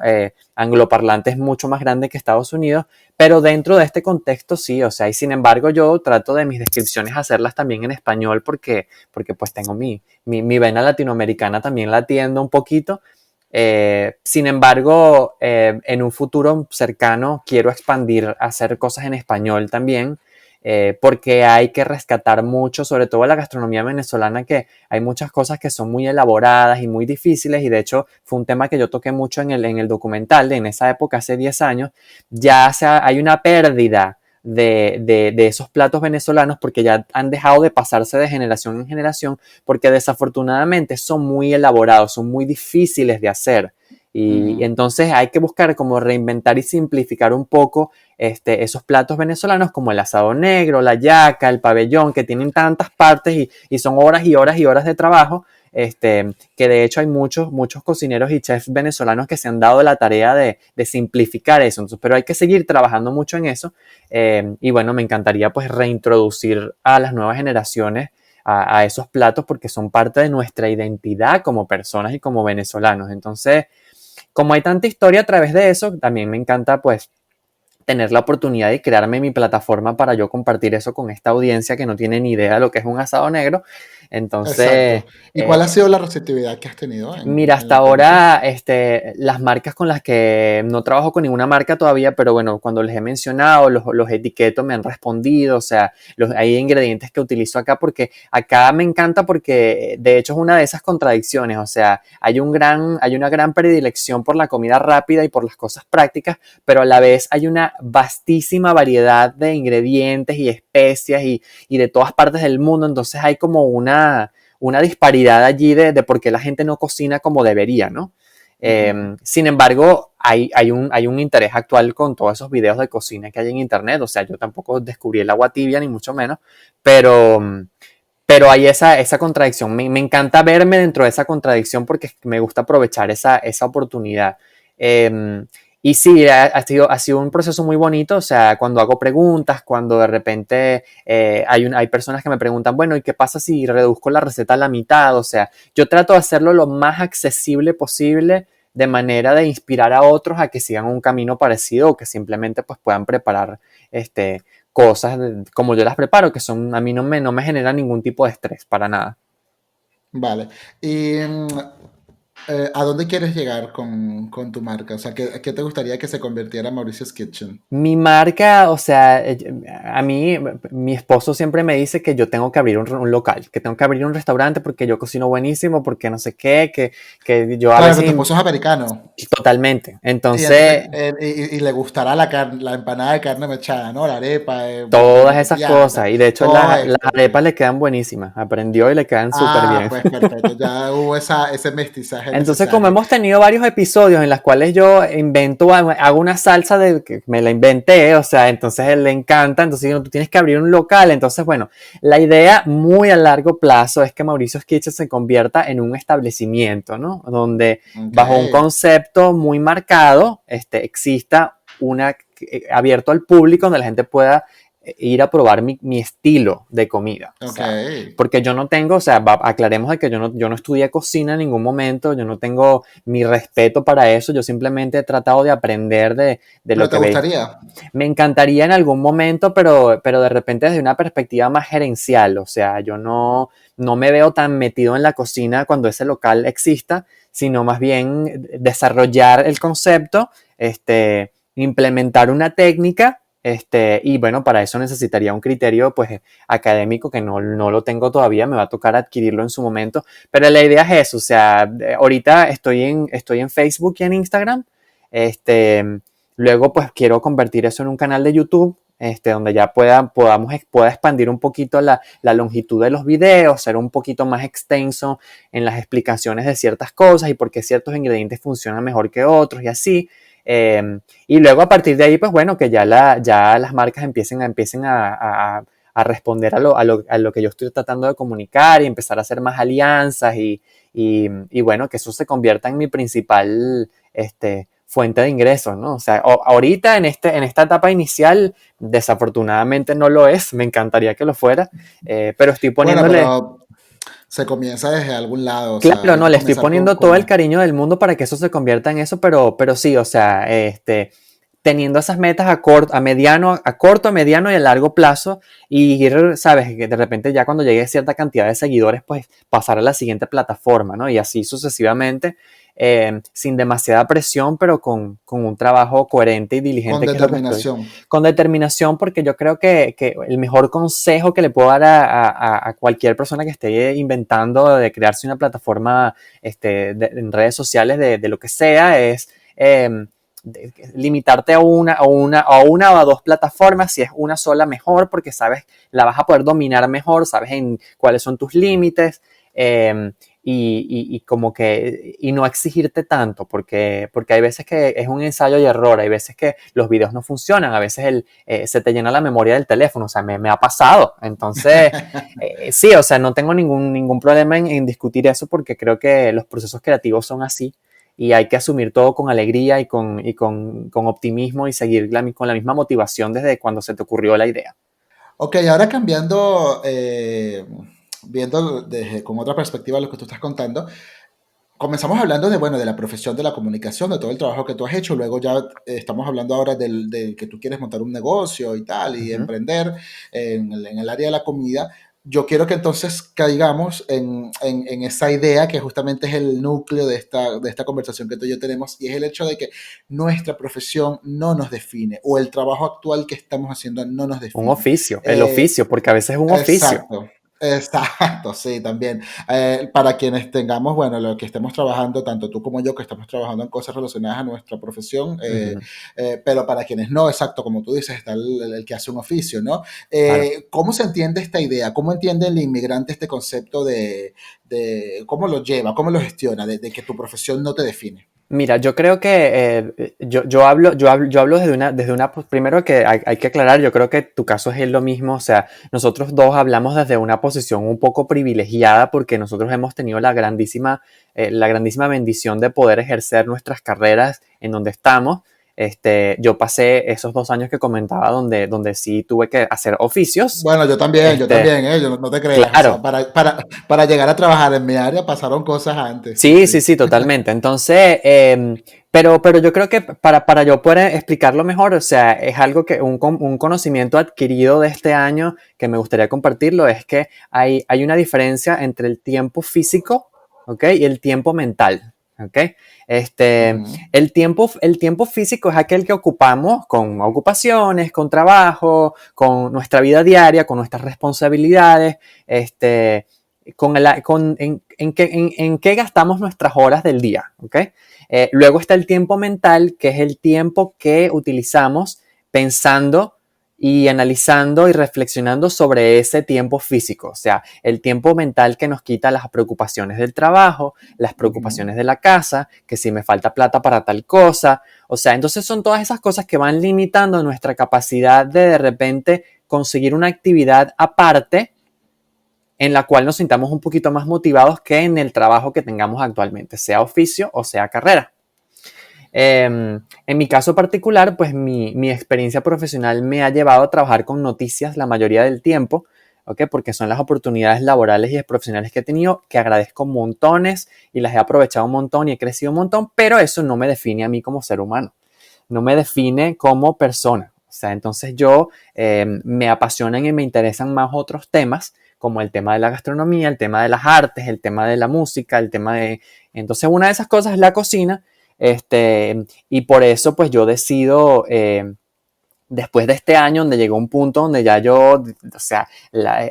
Speaker 2: angloparlante es mucho más grande que Estados Unidos, pero dentro de este contexto sí, o sea, y sin embargo yo trato de mis descripciones hacerlas también en español porque pues tengo mi vena latinoamericana también la atiendo un poquito. Sin embargo, en un futuro cercano quiero expandir, a hacer cosas en español también, porque hay que rescatar mucho, sobre todo la gastronomía venezolana, que hay muchas cosas que son muy elaboradas y muy difíciles, y de hecho fue un tema que yo toqué mucho en el documental, en esa época, hace 10 años, hay una pérdida de esos platos venezolanos porque ya han dejado de pasarse de generación en generación, porque desafortunadamente son muy elaborados, son muy difíciles de hacer. Y
Speaker 1: Ujú.
Speaker 2: entonces hay que buscar como reinventar y simplificar un poco esos platos venezolanos como el asado negro, la yaca, el pabellón, que tienen tantas partes y son horas y horas y horas de trabajo, que de hecho hay muchos cocineros y chefs venezolanos que se han dado la tarea de simplificar eso. Entonces, pero hay que seguir trabajando mucho en eso. Y bueno, me encantaría pues reintroducir a las nuevas generaciones a esos platos porque son parte de nuestra identidad como personas y como venezolanos. Entonces, como hay tanta historia a través de eso, también me encanta pues tener la oportunidad de crearme mi plataforma para yo compartir eso con esta audiencia que no tiene ni idea de lo que es un asado negro. Entonces,
Speaker 1: Exacto. ¿Y cuál ha sido la receptividad que has tenido
Speaker 2: mira,
Speaker 1: en
Speaker 2: hasta
Speaker 1: la cuenta?
Speaker 2: ahora, las marcas con las que no trabajo con ninguna marca todavía, pero bueno, cuando les he mencionado, los etiquetos me han respondido, o sea, hay ingredientes que utilizo acá porque acá me encanta porque de hecho es una de esas contradicciones, o sea, hay una gran predilección por la comida rápida y por las cosas prácticas, pero a la vez hay una vastísima variedad de ingredientes y especias y de todas partes del mundo, entonces hay como una disparidad allí de por qué la gente no cocina como debería, ¿no?
Speaker 1: Ujú.
Speaker 2: Sin embargo, hay un interés actual con todos esos videos de cocina que hay en internet, o sea, yo tampoco descubrí el agua tibia, ni mucho menos, pero, pero hay esa contradicción. Me encanta verme dentro de esa contradicción porque me gusta aprovechar esa oportunidad. Eh, y sí, ha sido un proceso muy bonito, o sea, cuando hago preguntas, cuando de repente hay personas que me preguntan, bueno, ¿y qué pasa si reduzco la receta a la mitad? O sea, yo trato de hacerlo lo más accesible posible de manera de inspirar a otros a que sigan un camino parecido o que simplemente pues puedan preparar este, cosas como yo las preparo, que son, a mí no me genera ningún tipo de estrés, para nada.
Speaker 1: Vale. ¿Y a dónde quieres llegar con tu marca? O sea, ¿qué te gustaría que se convirtiera Mauricio's Kitchen?
Speaker 2: Mi marca, o sea, a mí, mi esposo siempre me dice que yo tengo que abrir un local, que tengo que abrir un restaurante porque yo cocino buenísimo, porque no sé qué, que yo a
Speaker 1: Claro que tu
Speaker 2: veces
Speaker 1: esposo es americano.
Speaker 2: totalmente.
Speaker 1: Y entonces,
Speaker 2: Entonces,
Speaker 1: y le gustará la empanada de carne mechada, ¿no? La arepa,
Speaker 2: todas esas
Speaker 1: pepiada,
Speaker 2: cosas, y de hecho
Speaker 1: todo
Speaker 2: las
Speaker 1: esto,
Speaker 2: arepas
Speaker 1: sí.
Speaker 2: le quedan buenísimas, aprendió y le quedan súper
Speaker 1: Ah,
Speaker 2: bien.
Speaker 1: pues perfecto, ya hubo ese mestizaje es
Speaker 2: Entonces, como
Speaker 1: necesario.
Speaker 2: hemos tenido varios episodios en los cuales yo invento, hago una salsa de que me la inventé, o sea, entonces a él le encanta, entonces tú tienes que abrir un local. Entonces, bueno, la idea muy a largo plazo es que Mauricio's Kitchen se convierta en un establecimiento, ¿no? Donde
Speaker 1: Ok,
Speaker 2: bajo un concepto muy marcado, exista una abierto al público donde la gente pueda ir a probar mi estilo de comida. O
Speaker 1: ok.
Speaker 2: sea, porque yo no tengo, o sea, aclaremos de que yo no estudié cocina en ningún momento, yo no tengo mi respeto para eso, yo simplemente he tratado de aprender de lo
Speaker 1: ¿Pero te
Speaker 2: que veis.
Speaker 1: gustaría?
Speaker 2: Me encantaría en algún momento, pero de repente desde una perspectiva más gerencial, o sea, yo no me veo tan metido en la cocina cuando ese local exista, sino más bien desarrollar el concepto, implementar una técnica. Y bueno, para eso necesitaría un criterio pues académico que no lo tengo todavía, me va a tocar adquirirlo en su momento, pero la idea es eso, o sea, ahorita estoy en Facebook y en Instagram, este, luego pues quiero convertir eso en un canal de YouTube, donde ya pueda expandir un poquito la longitud de los videos, ser un poquito más extenso en las explicaciones de ciertas cosas y por qué ciertos ingredientes funcionan mejor que otros y así. Y luego a partir de ahí, pues bueno, que ya las marcas empiecen a responder a lo que yo estoy tratando de comunicar y empezar a hacer más alianzas y bueno, que eso se convierta en mi principal fuente de ingresos, ¿no? O sea, ahorita en esta etapa inicial, desafortunadamente no lo es, me encantaría que lo fuera, pero estoy
Speaker 1: Bueno,
Speaker 2: poniéndole.
Speaker 1: pero se comienza desde algún lado, o sea,
Speaker 2: Claro,
Speaker 1: hay
Speaker 2: no,
Speaker 1: que
Speaker 2: le estoy
Speaker 1: comenzar
Speaker 2: poniendo todo el
Speaker 1: con...
Speaker 2: cariño del mundo para que eso se convierta en eso, pero sí, o sea, teniendo esas metas a corto, a mediano y a largo plazo y ir, sabes, que de repente ya cuando llegue a cierta cantidad de seguidores, pues pasar a la siguiente plataforma, ¿no? Y así sucesivamente, sin demasiada presión, pero con un trabajo coherente y
Speaker 1: con
Speaker 2: diligente, que es lo que estoy.
Speaker 1: determinación.
Speaker 2: Con determinación, porque yo creo que el mejor consejo que le puedo dar a cualquier persona que esté inventando de crearse una plataforma en redes sociales de lo que sea es limitarte a una o a dos plataformas. Si es una sola, mejor, porque sabes, la vas a poder dominar mejor, sabes en cuáles son tus límites. Y como que y no exigirte tanto, porque hay veces que es un ensayo y error, hay veces que los videos no funcionan, a veces se te llena la memoria del teléfono, o sea, me ha pasado. Entonces, sí, o sea, no tengo ningún problema en discutir eso, porque creo que los procesos creativos son así y hay que asumir todo con alegría y con optimismo y seguir con la misma motivación desde cuando se te ocurrió la idea.
Speaker 1: Ok, ahora cambiando, viendo desde, con otra perspectiva lo que tú estás contando, comenzamos hablando de, bueno, de la profesión de la comunicación, de todo el trabajo que tú has hecho, luego ya estamos hablando ahora de que tú quieres montar un negocio y tal, y
Speaker 2: Ujú.
Speaker 1: emprender en el área de la comida. Yo quiero que entonces caigamos en esa idea que justamente es el núcleo de esta conversación que tú y yo tenemos, y es el hecho de que nuestra profesión no nos define, o el trabajo actual que estamos haciendo no nos
Speaker 2: Un
Speaker 1: define.
Speaker 2: oficio, el
Speaker 1: Eh,
Speaker 2: oficio, porque a veces es un oficio.
Speaker 1: Exacto, exacto, sí, también. Para quienes tengamos, bueno, lo que estemos trabajando, tanto tú como yo, que estamos trabajando en cosas relacionadas a nuestra profesión,
Speaker 2: Ujú.
Speaker 1: pero para quienes no, exacto, como tú dices, está el que hace un oficio, ¿no?
Speaker 2: Claro.
Speaker 1: ¿Cómo se entiende esta idea? ¿Cómo entiende el inmigrante este concepto cómo lo lleva, cómo lo gestiona, de que tu profesión no te define?
Speaker 2: Mira, yo creo que yo hablo pues, primero que hay que aclarar, yo creo que tu caso es lo mismo, o sea, nosotros dos hablamos desde una posición un poco privilegiada porque nosotros hemos tenido la grandísima bendición de poder ejercer nuestras carreras en donde estamos. Yo pasé esos 2 años que comentaba donde sí tuve que hacer oficios.
Speaker 1: Bueno, yo también, yo no te creas, o sea,
Speaker 2: Claro.
Speaker 1: para llegar a trabajar en mi área pasaron cosas antes, sí,
Speaker 2: Sí, sí,
Speaker 1: sí.
Speaker 2: sí, totalmente. Entonces, pero yo creo que para yo poder explicarlo mejor, o sea, es algo un conocimiento adquirido de este año que me gustaría compartirlo, es que hay una diferencia entre el tiempo físico, ¿ok? Y el tiempo mental, ¿ok? Este,
Speaker 1: Ujú.
Speaker 2: el tiempo físico es aquel que ocupamos con ocupaciones, con trabajo, con nuestra vida diaria, con nuestras responsabilidades, en qué gastamos nuestras horas del día, ¿ok? Luego está el tiempo mental, que es el tiempo que utilizamos pensando y analizando y reflexionando sobre ese tiempo físico, o sea, el tiempo mental que nos quita las preocupaciones del trabajo, las preocupaciones de la casa, que si me falta plata para tal cosa, o sea, entonces son todas esas cosas que van limitando nuestra capacidad de repente conseguir una actividad aparte en la cual nos sintamos un poquito más motivados que en el trabajo que tengamos actualmente, sea oficio o sea carrera. En mi caso particular, pues mi experiencia profesional me ha llevado a trabajar con noticias la mayoría del tiempo, ¿ok? Porque son las oportunidades laborales y profesionales que he tenido, que agradezco montones y las he aprovechado un montón y he crecido un montón, pero eso no me define a mí como ser humano, no me define como persona. O sea, entonces yo me apasionan y me interesan más otros temas, como el tema de la gastronomía, el tema de las artes, el tema de la música, el tema de... Entonces una de esas cosas es la cocina, y por eso pues yo decido, después de este año donde llegó un punto donde ya yo, o sea,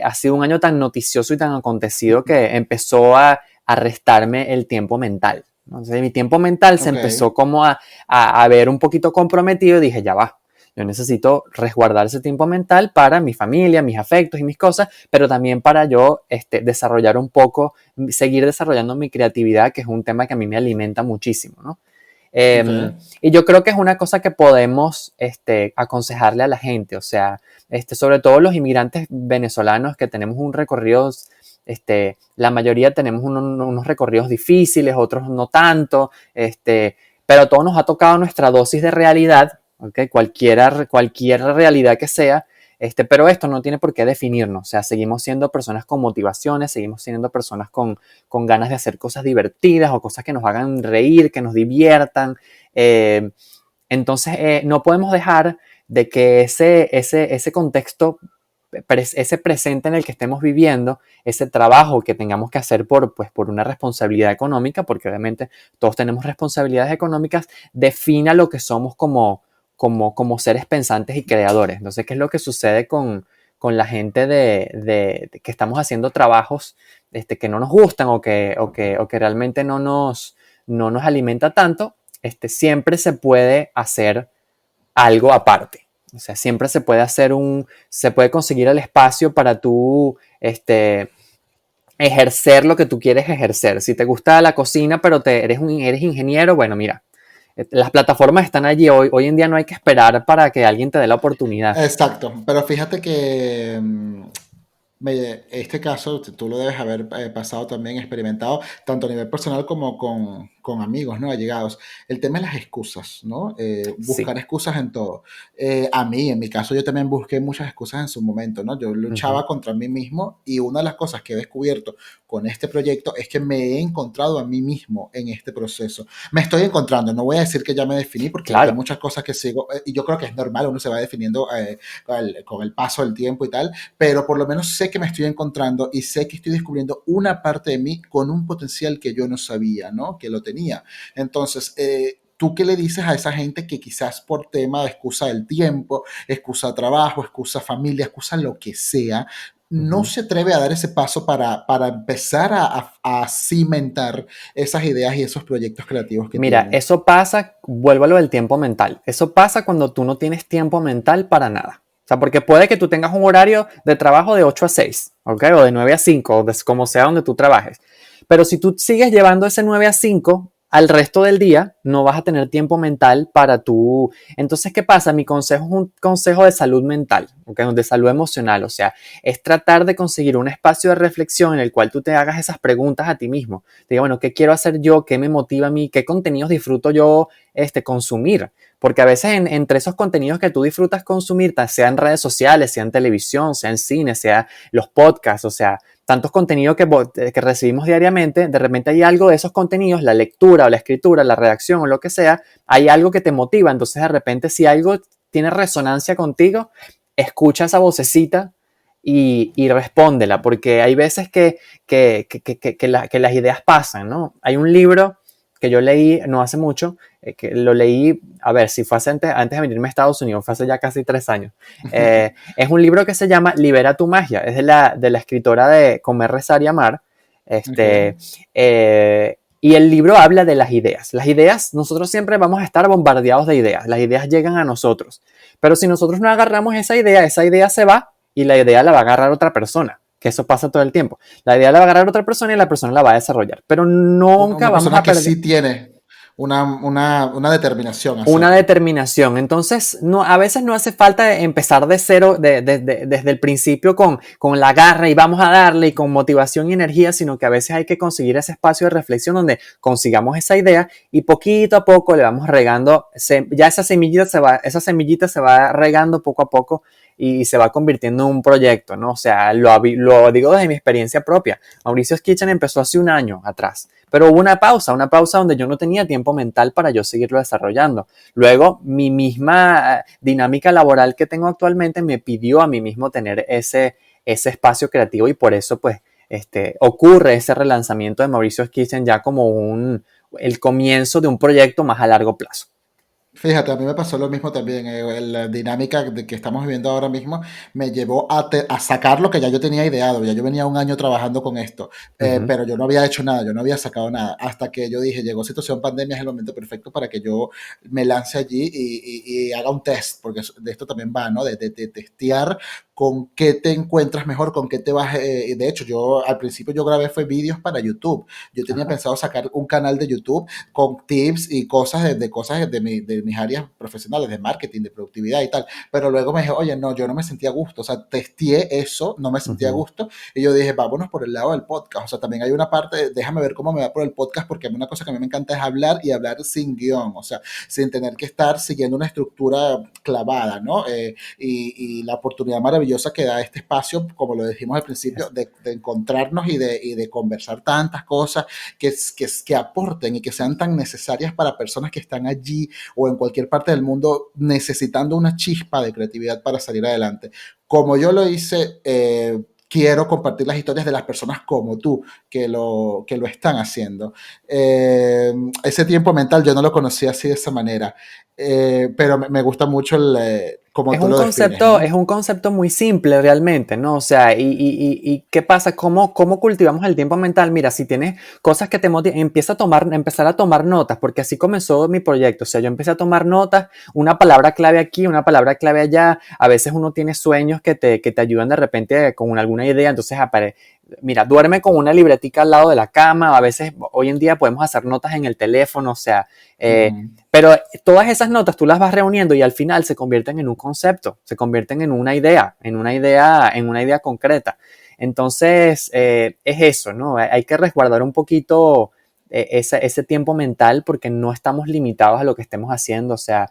Speaker 2: ha sido un año tan noticioso y tan acontecido que empezó a restarme el tiempo mental. Entonces mi tiempo mental se empezó como a ver un poquito comprometido y dije, ya va. Yo necesito resguardar ese tiempo mental para mi familia, mis afectos y mis cosas, pero también para yo desarrollar un poco, seguir desarrollando mi creatividad, que es un tema que a mí me alimenta muchísimo, ¿no? Y yo creo que es una cosa que podemos aconsejarle a la gente, o sea, sobre todo los inmigrantes venezolanos que tenemos un recorrido, la mayoría tenemos unos recorridos difíciles, otros no tanto, pero a todos nos ha tocado nuestra dosis de realidad, ¿okay? Cualquier realidad que sea, pero esto no tiene por qué definirnos, o sea, seguimos siendo personas con motivaciones, seguimos siendo personas con ganas de hacer cosas divertidas o cosas que nos hagan reír, que nos diviertan. Entonces, no podemos dejar de que ese contexto, ese presente en el que estemos viviendo, ese trabajo que tengamos que hacer por una responsabilidad económica, porque obviamente todos tenemos responsabilidades económicas, defina lo que somos como seres pensantes y creadores. Entonces, ¿qué es lo que sucede con la gente de que estamos haciendo trabajos que no nos gustan o que realmente no nos alimenta tanto? Siempre se puede hacer algo aparte. O sea, siempre se puede conseguir el espacio para tú, ejercer lo que tú quieres ejercer. Si te gusta la cocina, pero eres ingeniero, bueno, mira, las plataformas están allí. Hoy en día no hay que esperar para que alguien te dé la oportunidad.
Speaker 1: Exacto, pero fíjate que este caso tú lo debes haber pasado también, experimentado, tanto a nivel personal como con amigos, ¿no? Allegados. El tema de las excusas, ¿no?
Speaker 2: Sí.
Speaker 1: Buscar excusas en todo. A mí, en mi caso, yo también busqué muchas excusas en su momento, ¿no? Yo
Speaker 2: Uh-huh.
Speaker 1: luchaba contra mí mismo y una de las cosas que he descubierto con este proyecto es que me he encontrado a mí mismo en este proceso. Me estoy encontrando, no voy a decir que ya me definí porque hay
Speaker 2: Claro.
Speaker 1: muchas cosas que sigo y yo creo que es normal, uno se va definiendo con el paso del tiempo y tal, pero por lo menos sé que me estoy encontrando y sé que estoy descubriendo una parte de mí con un potencial que yo no sabía, ¿no? Que lo tenía. Entonces, ¿tú qué le dices a esa gente que quizás por tema de excusa del tiempo, excusa trabajo, excusa familia, excusa lo que sea, no
Speaker 2: Uh-huh.
Speaker 1: se atreve a dar ese paso para empezar a cimentar esas ideas y esos proyectos creativos que
Speaker 2: Mira,
Speaker 1: tiene?
Speaker 2: eso pasa, vuelvo a lo del tiempo mental. Eso pasa cuando tú no tienes tiempo mental para nada. O sea, porque puede que tú tengas un horario de trabajo de 8 a 6, ¿ok? O de 9 a 5, o como sea donde tú trabajes. Pero si tú sigues llevando ese 9 a 5 al resto del día, no vas a tener tiempo mental para tú. Entonces, ¿qué pasa? Mi consejo es un consejo de salud mental, ¿ok? De salud emocional. O sea, es tratar de conseguir un espacio de reflexión en el cual tú te hagas esas preguntas a ti mismo. Te diga, bueno, ¿qué quiero hacer yo? ¿Qué me motiva a mí? ¿Qué contenidos disfruto yo consumir? Porque a veces entre esos contenidos que tú disfrutas consumir, sea en redes sociales, sea en televisión, sea en cine, sea los podcasts, o sea, tantos contenidos que recibimos diariamente, de repente hay algo de esos contenidos, la lectura o la escritura, la redacción o lo que sea, hay algo que te motiva. Entonces, de repente, si algo tiene resonancia contigo, escucha esa vocecita y respóndela, porque hay veces que las ideas pasan, ¿no? Hay un libro que yo leí no hace mucho, que lo leí, a ver, si fue antes de venirme a Estados Unidos, fue hace ya casi 3 años. Es un libro que se llama Libera tu magia, es de la escritora de Comer, Rezar y Amar.
Speaker 1: Okay.
Speaker 2: Este, eh, Y el libro habla de las ideas. Las ideas, nosotros siempre vamos a estar bombardeados de ideas. Las ideas llegan a nosotros. Pero si nosotros no agarramos esa idea se va y la idea la va a agarrar otra persona. Que eso pasa todo el tiempo. La idea la va a agarrar otra persona y la persona la va a desarrollar. Pero nunca
Speaker 1: Una
Speaker 2: vamos
Speaker 1: persona
Speaker 2: a
Speaker 1: que
Speaker 2: perder
Speaker 1: sí tiene una determinación a
Speaker 2: una
Speaker 1: hacerlo.
Speaker 2: determinación. Entonces, no, a veces no hace falta empezar de cero, desde el principio con la garra y vamos a darle y con motivación y energía, sino que a veces hay que conseguir ese espacio de reflexión donde consigamos esa idea y poquito a poco le vamos regando, ya esa semillita se va regando poco a poco y se va convirtiendo en un proyecto, ¿no? O sea, lo digo desde mi experiencia propia. Mauricio's Kitchen empezó hace un año atrás, pero hubo una pausa donde yo no tenía tiempo mental para yo seguirlo desarrollando. Luego, mi misma dinámica laboral que tengo actualmente me pidió a mí mismo tener ese espacio creativo y por eso, pues, ocurre ese relanzamiento de Mauricio's Kitchen ya como el comienzo de un proyecto más a largo plazo.
Speaker 1: Fíjate, a mí me pasó lo mismo también. La dinámica que estamos viviendo ahora mismo me llevó a sacar lo que ya yo tenía ideado. Ya yo venía un año trabajando con esto,
Speaker 2: Ujú,
Speaker 1: pero yo no había hecho nada, yo no había sacado nada. Hasta que yo dije, llegó situación pandemia, es el momento perfecto para que yo me lance allí y haga un test, porque de esto también va, ¿no? De testear con qué te encuentras mejor, con qué te vas. De hecho, yo al principio yo grabé fue vídeos para YouTube. Yo tenía
Speaker 2: ajá,
Speaker 1: pensado sacar un canal de YouTube con tips y cosas de cosas de mis áreas profesionales, de marketing, de productividad y tal. Pero luego me dije, oye, no, yo no me sentía a gusto. O sea, testé eso, no me sentía a
Speaker 2: ujú,
Speaker 1: gusto. Y yo dije, vámonos por el lado del podcast. O sea, también hay una parte, déjame ver cómo me va por el podcast, porque una cosa que a mí me encanta es hablar y hablar sin guión. O sea, sin tener que estar siguiendo una estructura clavada, ¿no? Y la oportunidad maravillosa que da este espacio, como lo dijimos al principio,
Speaker 2: yes,
Speaker 1: de encontrarnos y de conversar tantas cosas que aporten y que sean tan necesarias para personas que están allí o en cualquier parte del mundo necesitando una chispa de creatividad para salir adelante. Como yo lo hice, quiero compartir las historias de las personas como tú que lo están haciendo. Ese tiempo mental yo no lo conocía así de esa manera, pero me gusta mucho como tú lo defines, ¿no?
Speaker 2: es un concepto muy simple realmente, ¿no? O sea, y ¿qué pasa? ¿Cómo cultivamos el tiempo mental? Mira, si tienes cosas que te motivan, empezar a tomar notas, porque así comenzó mi proyecto. O sea, yo empecé a tomar notas, una palabra clave aquí, una palabra clave allá. A veces uno tiene sueños que te ayudan de repente con alguna idea, entonces mira, duerme con una libretica al lado de la cama, a veces hoy en día podemos hacer notas en el teléfono, o sea,
Speaker 1: Uh
Speaker 2: eh,
Speaker 1: -huh.
Speaker 2: pero todas esas notas tú las vas reuniendo y al final se convierten en un concepto, se convierten en una idea, en una idea concreta. Entonces, es eso, ¿no? Hay que resguardar un poquito ese tiempo mental porque no estamos limitados a lo que estemos haciendo. O sea,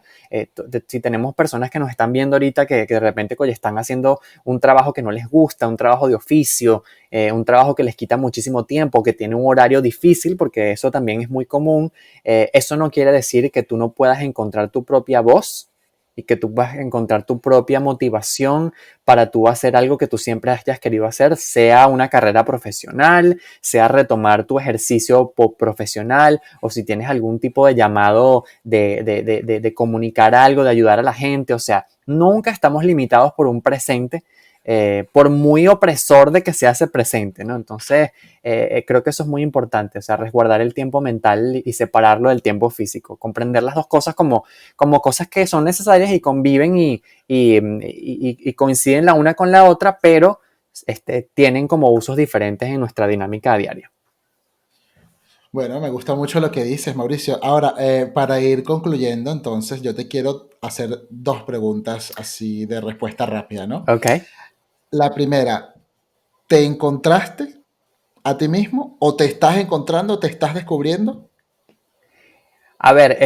Speaker 2: si tenemos personas que nos están viendo ahorita que de repente oye, están haciendo un trabajo que no les gusta, un trabajo de oficio, un trabajo que les quita muchísimo tiempo, que tiene un horario difícil, porque eso también es muy común. Eso no quiere decir que tú no puedas encontrar tu propia voz y que tú puedas encontrar tu propia motivación para tú hacer algo que tú siempre hayas querido hacer, sea una carrera profesional, sea retomar tu ejercicio profesional o si tienes algún tipo de llamado de comunicar algo, de ayudar a la gente. O sea, nunca estamos limitados por un presente, por muy opresor de que se hace presente, ¿no? Entonces, creo que eso es muy importante, o sea, resguardar el tiempo mental y separarlo del tiempo físico, comprender las dos cosas como cosas que son necesarias y conviven y coinciden la una con la otra, pero tienen como usos diferentes en nuestra dinámica diaria.
Speaker 1: Bueno, me gusta mucho lo que dices, Mauricio. Ahora, para ir concluyendo, entonces yo te quiero hacer dos preguntas así de respuesta rápida, ¿no?
Speaker 2: ¿Ok?
Speaker 1: La primera, ¿te encontraste a ti mismo o te estás encontrando, te estás descubriendo?
Speaker 2: A ver,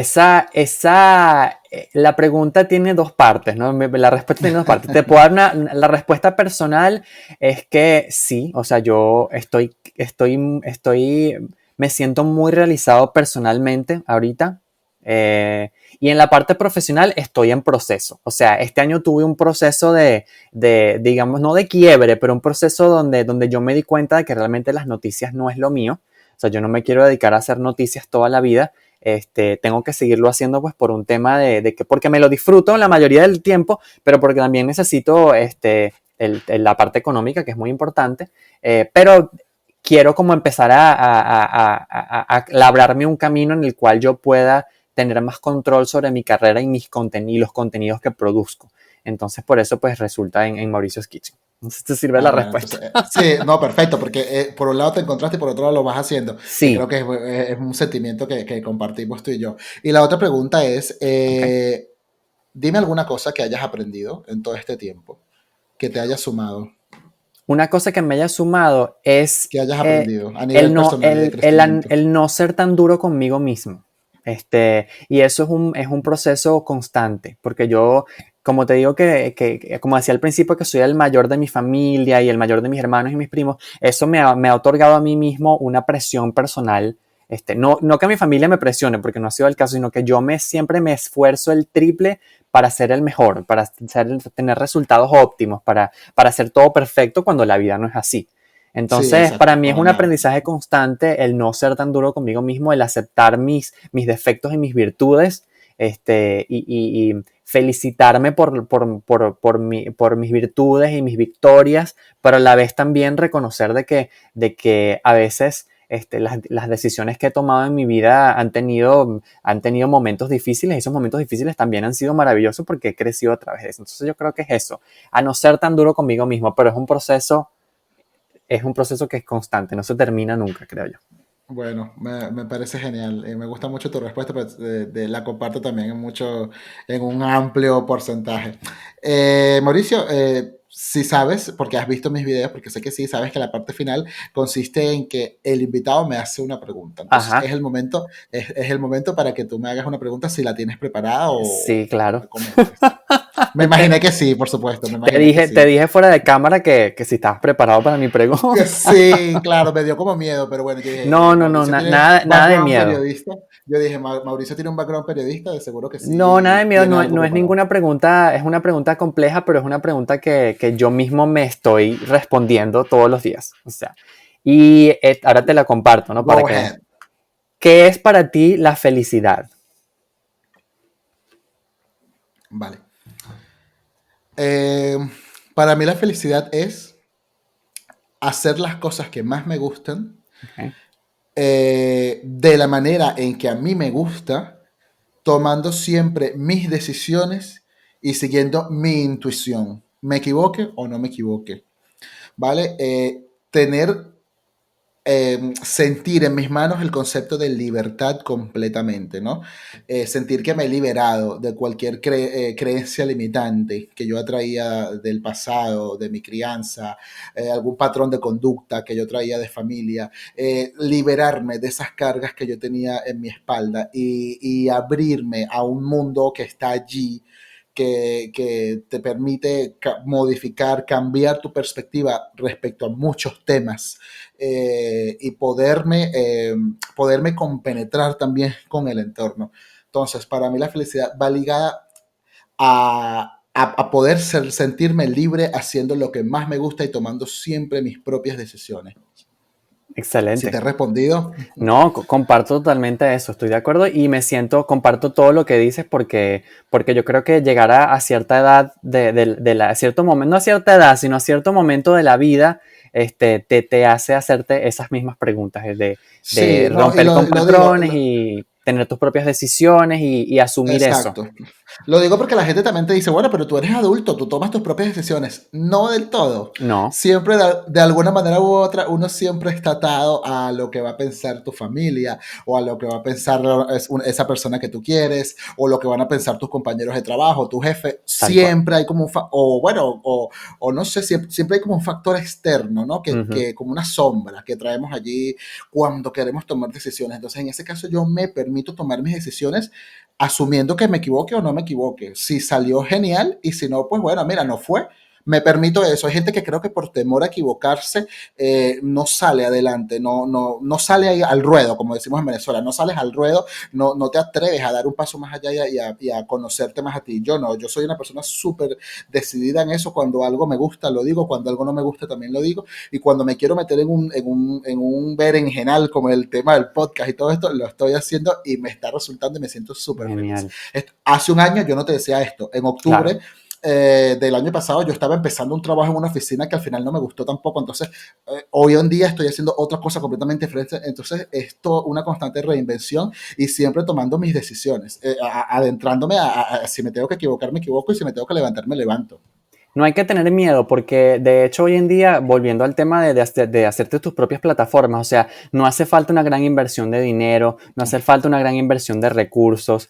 Speaker 2: la pregunta tiene dos partes, ¿no? La respuesta tiene dos partes. Te puedo dar la respuesta personal es que sí, o sea, yo me siento muy realizado personalmente ahorita. Y en la parte profesional estoy en proceso. O sea, este año tuve un proceso digamos, no de quiebre, pero un proceso donde yo me di cuenta de que realmente las noticias no es lo mío. O sea, yo no me quiero dedicar a hacer noticias toda la vida. Tengo que seguirlo haciendo pues por un tema de que porque me lo disfruto la mayoría del tiempo, pero porque también necesito la parte económica que es muy importante, pero quiero como empezar a labrarme un camino en el cual yo pueda tener más control sobre mi carrera y los contenidos que produzco. Entonces, por eso, pues, resulta en Mauricio's Kitchen. No sé si te sirve la
Speaker 1: Bueno,
Speaker 2: respuesta.
Speaker 1: entonces, sí, no, perfecto, porque por un lado te encontraste y por otro lado lo vas haciendo, que creo
Speaker 2: Sí,
Speaker 1: que es un sentimiento que compartimos tú y yo. Y la otra pregunta es,
Speaker 2: ok.
Speaker 1: dime alguna cosa que hayas aprendido en todo este tiempo, que te haya sumado,
Speaker 2: Una cosa que me haya sumado es
Speaker 1: que hayas aprendido a nivel personal y de crecimiento.
Speaker 2: el no ser tan duro conmigo mismo. Y eso es un proceso constante, porque yo, como te digo como decía al principio, que soy el mayor de mi familia y el mayor de mis hermanos y mis primos, eso me ha otorgado a mí mismo una presión personal. No que mi familia me presione, porque no ha sido el caso, sino que siempre me esfuerzo el triple para ser el mejor, tener resultados óptimos, para hacer todo perfecto cuando la vida no es así.
Speaker 1: Sí,
Speaker 2: Entonces, para
Speaker 1: exacto,
Speaker 2: mí es
Speaker 1: para
Speaker 2: un
Speaker 1: nada.
Speaker 2: aprendizaje constante el no ser tan duro conmigo mismo, el aceptar mis defectos y mis virtudes, y felicitarme por mis virtudes y mis victorias, pero a la vez también reconocer de que a veces las decisiones que he tomado en mi vida han tenido momentos difíciles, y esos momentos difíciles también han sido maravillosos porque he crecido a través de eso. Entonces yo creo que es eso, a no ser tan duro conmigo mismo, pero es un proceso que es constante, no se termina nunca, creo yo.
Speaker 1: Bueno, me parece genial. Me gusta mucho tu respuesta, pues la comparto también en un amplio porcentaje. Mauricio, si sabes, porque has visto mis videos, porque sé que sí, sabes que la parte final consiste en que el invitado me hace una pregunta. Entonces
Speaker 2: Ajá,
Speaker 1: es el momento para que tú me hagas una pregunta si la tienes preparada
Speaker 2: sí,
Speaker 1: o
Speaker 2: claro.
Speaker 1: me comentas. Me imaginé que sí, por supuesto, me imaginé que
Speaker 2: Te
Speaker 1: sí.
Speaker 2: dije fuera de cámara que si estabas preparado para mi pregunta.
Speaker 1: Que sí, claro, me dio como miedo, pero bueno, yo dije,
Speaker 2: No, no, no,
Speaker 1: Mauricio tiene
Speaker 2: nada, nada de
Speaker 1: background
Speaker 2: miedo.
Speaker 1: periodista. Yo dije, Mauricio tiene un background periodista, de seguro que
Speaker 2: No, nada de
Speaker 1: sí
Speaker 2: miedo,
Speaker 1: tiene
Speaker 2: no,
Speaker 1: algo
Speaker 2: no es
Speaker 1: preparado.
Speaker 2: ninguna pregunta, es una pregunta compleja, pero es una pregunta que yo mismo me estoy respondiendo todos los días. O sea, y ahora te la comparto, ¿no?
Speaker 1: Go ahead.
Speaker 2: ¿Qué es para ti la felicidad?
Speaker 1: Vale. Eh, para mí la felicidad es hacer las cosas que más me gustan,
Speaker 2: Okay.
Speaker 1: de la manera en que a mí me gusta, tomando siempre mis decisiones y siguiendo mi intuición. Me equivoque o no me equivoque. ¿Vale? Tener sentir en mis manos el concepto de libertad completamente, ¿no? Sentir que me he liberado de cualquier creencia limitante que yo traía del pasado, de mi crianza, algún patrón de conducta que yo traía de familia, liberarme de esas cargas que yo tenía en mi espalda y abrirme a un mundo que está allí, que te permite modificar, cambiar tu perspectiva respecto a muchos temas, y poderme compenetrar también con el entorno. Entonces, para mí la felicidad va ligada a poder sentirme libre haciendo lo que más me gusta y tomando siempre mis propias decisiones. Si te
Speaker 2: Excelente.
Speaker 1: he respondido,
Speaker 2: No, comparto totalmente eso, estoy de acuerdo y comparto todo lo que dices porque yo creo que llegar a cierta edad a cierto momento, no a cierta edad, sino a cierto momento de la vida, te hace hacerte esas mismas preguntas, de
Speaker 1: sí, no,
Speaker 2: romper con
Speaker 1: lo digo,
Speaker 2: patrones y tener tus propias decisiones y asumir eso.
Speaker 1: exacto. Lo digo porque la gente también te dice, bueno, pero tú eres adulto, tú tomas tus propias decisiones. No del todo.
Speaker 2: No,
Speaker 1: Siempre, de alguna manera u otra, uno siempre está atado a lo que va a pensar tu familia o a lo que va a pensar esa persona que tú quieres o lo que van a pensar tus compañeros de trabajo, tu jefe.
Speaker 2: tal cual.
Speaker 1: Siempre hay como o bueno, o no sé, siempre hay como un factor externo, ¿no?
Speaker 2: Ujú,
Speaker 1: Como una sombra que traemos allí cuando queremos tomar decisiones. Entonces, en ese caso, yo me permito tomar mis decisiones asumiendo que me equivoque o no me equivoque. Si salió genial y si no, pues bueno, mira, no fue. Me permito eso. Hay gente que creo que por temor a equivocarse no sale adelante, no sale ahí al ruedo, como decimos en Venezuela, no sales al ruedo, no te atreves a dar un paso más allá y a conocerte más a ti. Yo no, yo soy una persona súper decidida en eso. Cuando algo me gusta, lo digo, cuando algo no me gusta, también lo digo. Y cuando me quiero meter en un berenjenal como el tema del podcast y todo esto, lo estoy haciendo y me está resultando y me siento súper feliz.
Speaker 2: genial,
Speaker 1: Hace un año yo no te decía esto. En octubre
Speaker 2: claro.
Speaker 1: del año pasado yo estaba empezando un trabajo en una oficina que al final no me gustó tampoco, entonces hoy en día estoy haciendo otra cosa completamente diferente, entonces esto una constante reinvención y siempre tomando mis decisiones, adentrándome si me tengo que equivocar me equivoco y si me tengo que levantar me levanto.
Speaker 2: No hay que tener miedo porque de hecho hoy en día, volviendo al tema de hacerte tus propias plataformas, o sea, no hace falta una gran inversión de dinero, no hace falta una gran inversión de recursos.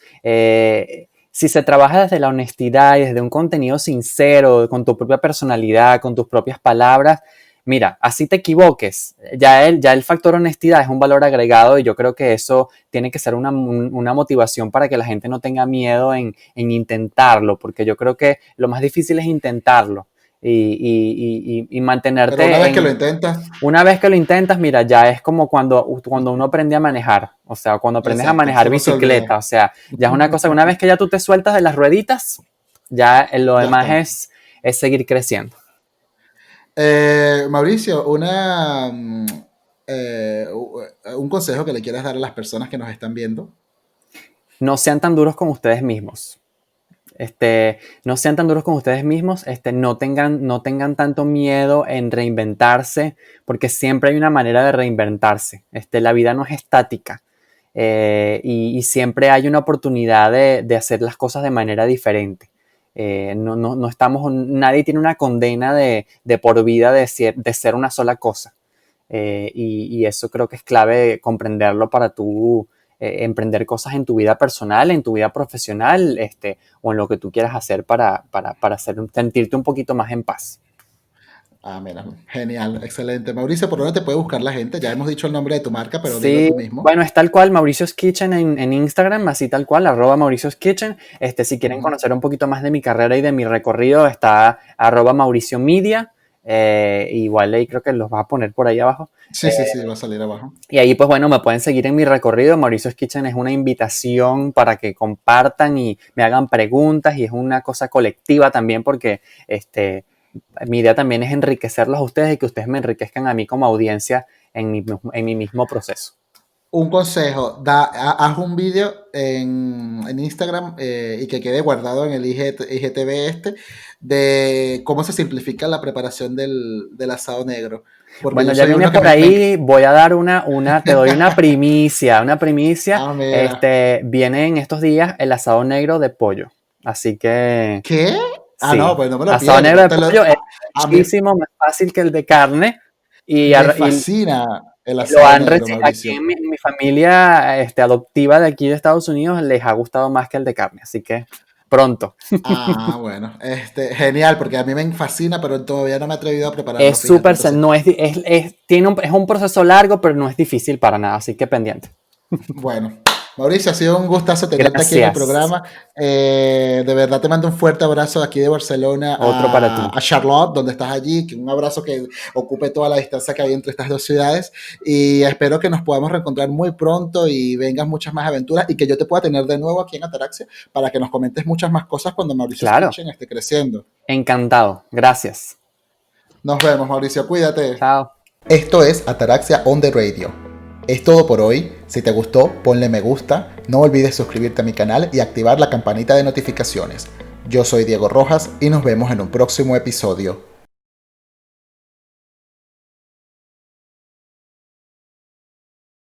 Speaker 2: Si se trabaja desde la honestidad y desde un contenido sincero, con tu propia personalidad, con tus propias palabras, mira, así te equivoques, ya el factor honestidad es un valor agregado y yo creo que eso tiene que ser una motivación para que la gente no tenga miedo en intentarlo, porque yo creo que lo más difícil es intentarlo y
Speaker 1: Pero
Speaker 2: mantenerte
Speaker 1: una vez que lo intentas,
Speaker 2: una vez que lo intentas, mira, ya es como cuando uno aprende a manejar, o sea, cuando aprendes a
Speaker 1: exacto,
Speaker 2: manejar
Speaker 1: eso no se olvida.
Speaker 2: bicicleta, o sea, ya es una cosa, una vez que ya tú te sueltas de las rueditas, ya lo
Speaker 1: Ya
Speaker 2: demás
Speaker 1: está.
Speaker 2: es seguir creciendo.
Speaker 1: Mauricio, un consejo que le quieras dar a las personas que nos están viendo.
Speaker 2: No sean tan duros con ustedes mismos. No sean tan duros con ustedes mismos, no tengan tanto miedo en reinventarse, porque siempre hay una manera de reinventarse. La vida no es estática, y siempre hay una oportunidad de hacer las cosas de manera diferente. No estamos, nadie tiene una condena de por vida de ser una sola cosa. Y eso creo que es clave comprenderlo para tú emprender cosas en tu vida personal, en tu vida profesional, o en lo que tú quieras hacer para sentirte un poquito más en paz.
Speaker 1: Ah, mira, genial, excelente. Mauricio, ¿por dónde te puede buscar la gente? Ya hemos dicho el nombre de tu marca, pero dilo
Speaker 2: Sí,
Speaker 1: tú mismo.
Speaker 2: bueno, es tal cual, Mauricio's Kitchen en Instagram, así tal cual, @Mauricio's Kitchen. Si quieren
Speaker 1: Ujú.
Speaker 2: conocer un poquito más de mi carrera y de mi recorrido, está @Mauricio Media. Igual ahí creo que los vas a poner por ahí abajo.
Speaker 1: Sí, sí, sí, va a salir abajo.
Speaker 2: Y ahí, pues bueno, me pueden seguir en mi recorrido. Mauricio's Kitchen es una invitación para que compartan y me hagan preguntas y es una cosa colectiva también porque mi idea también es enriquecerlos a ustedes y que ustedes me enriquezcan a mí como audiencia en mi mismo proceso.
Speaker 1: Un consejo, haz un vídeo en Instagram y que quede guardado en el IGTV de cómo se simplifica la preparación del asado negro. Porque
Speaker 2: Bueno,
Speaker 1: yo
Speaker 2: ya
Speaker 1: soy
Speaker 2: viene
Speaker 1: uno que
Speaker 2: por ahí, voy a dar te doy una primicia,
Speaker 1: Ah, mira.
Speaker 2: viene en estos días el asado negro de pollo. Así que,
Speaker 1: ¿Qué? Ah, no,
Speaker 2: sí,
Speaker 1: pues no me lo
Speaker 2: asado negro
Speaker 1: pierdo.
Speaker 2: de pollo es
Speaker 1: A mí
Speaker 2: muchísimo más fácil que el de carne y,
Speaker 1: me
Speaker 2: ar- y
Speaker 1: fascina el
Speaker 2: lo
Speaker 1: asado
Speaker 2: han
Speaker 1: negro,
Speaker 2: aquí
Speaker 1: Mauricio.
Speaker 2: en mi familia adoptiva de aquí de Estados Unidos les ha gustado más que el de carne, así que pronto.
Speaker 1: Ah, bueno, genial, porque a mí me fascina, pero todavía no me he atrevido a prepararlo,
Speaker 2: Es
Speaker 1: fíjate.
Speaker 2: súper,
Speaker 1: Entonces,
Speaker 2: no es un proceso largo, pero no es difícil para nada, así que pendiente.
Speaker 1: bueno, Mauricio, ha sido un gustazo tenerte aquí en el
Speaker 2: Gracias.
Speaker 1: programa. De verdad te mando un fuerte abrazo de aquí de Barcelona
Speaker 2: Otro para ti.
Speaker 1: a Charlotte, donde estás allí, que un abrazo que ocupe toda la distancia que hay entre estas dos ciudades. Y espero que nos podamos reencontrar muy pronto y vengas muchas más aventuras y que yo te pueda tener de nuevo aquí en Ataraxia para que nos comentes muchas más cosas cuando Mauricio's
Speaker 2: Claro,
Speaker 1: Kitchen esté creciendo.
Speaker 2: encantado. Gracias.
Speaker 1: Nos vemos, Mauricio, cuídate.
Speaker 2: Chao.
Speaker 1: Esto es Ataraxia on the Radio. Es todo por hoy. Si te gustó, ponle me gusta. No olvides suscribirte a mi canal y activar la campanita de notificaciones. Yo soy Diego Rojas y nos vemos en un próximo episodio.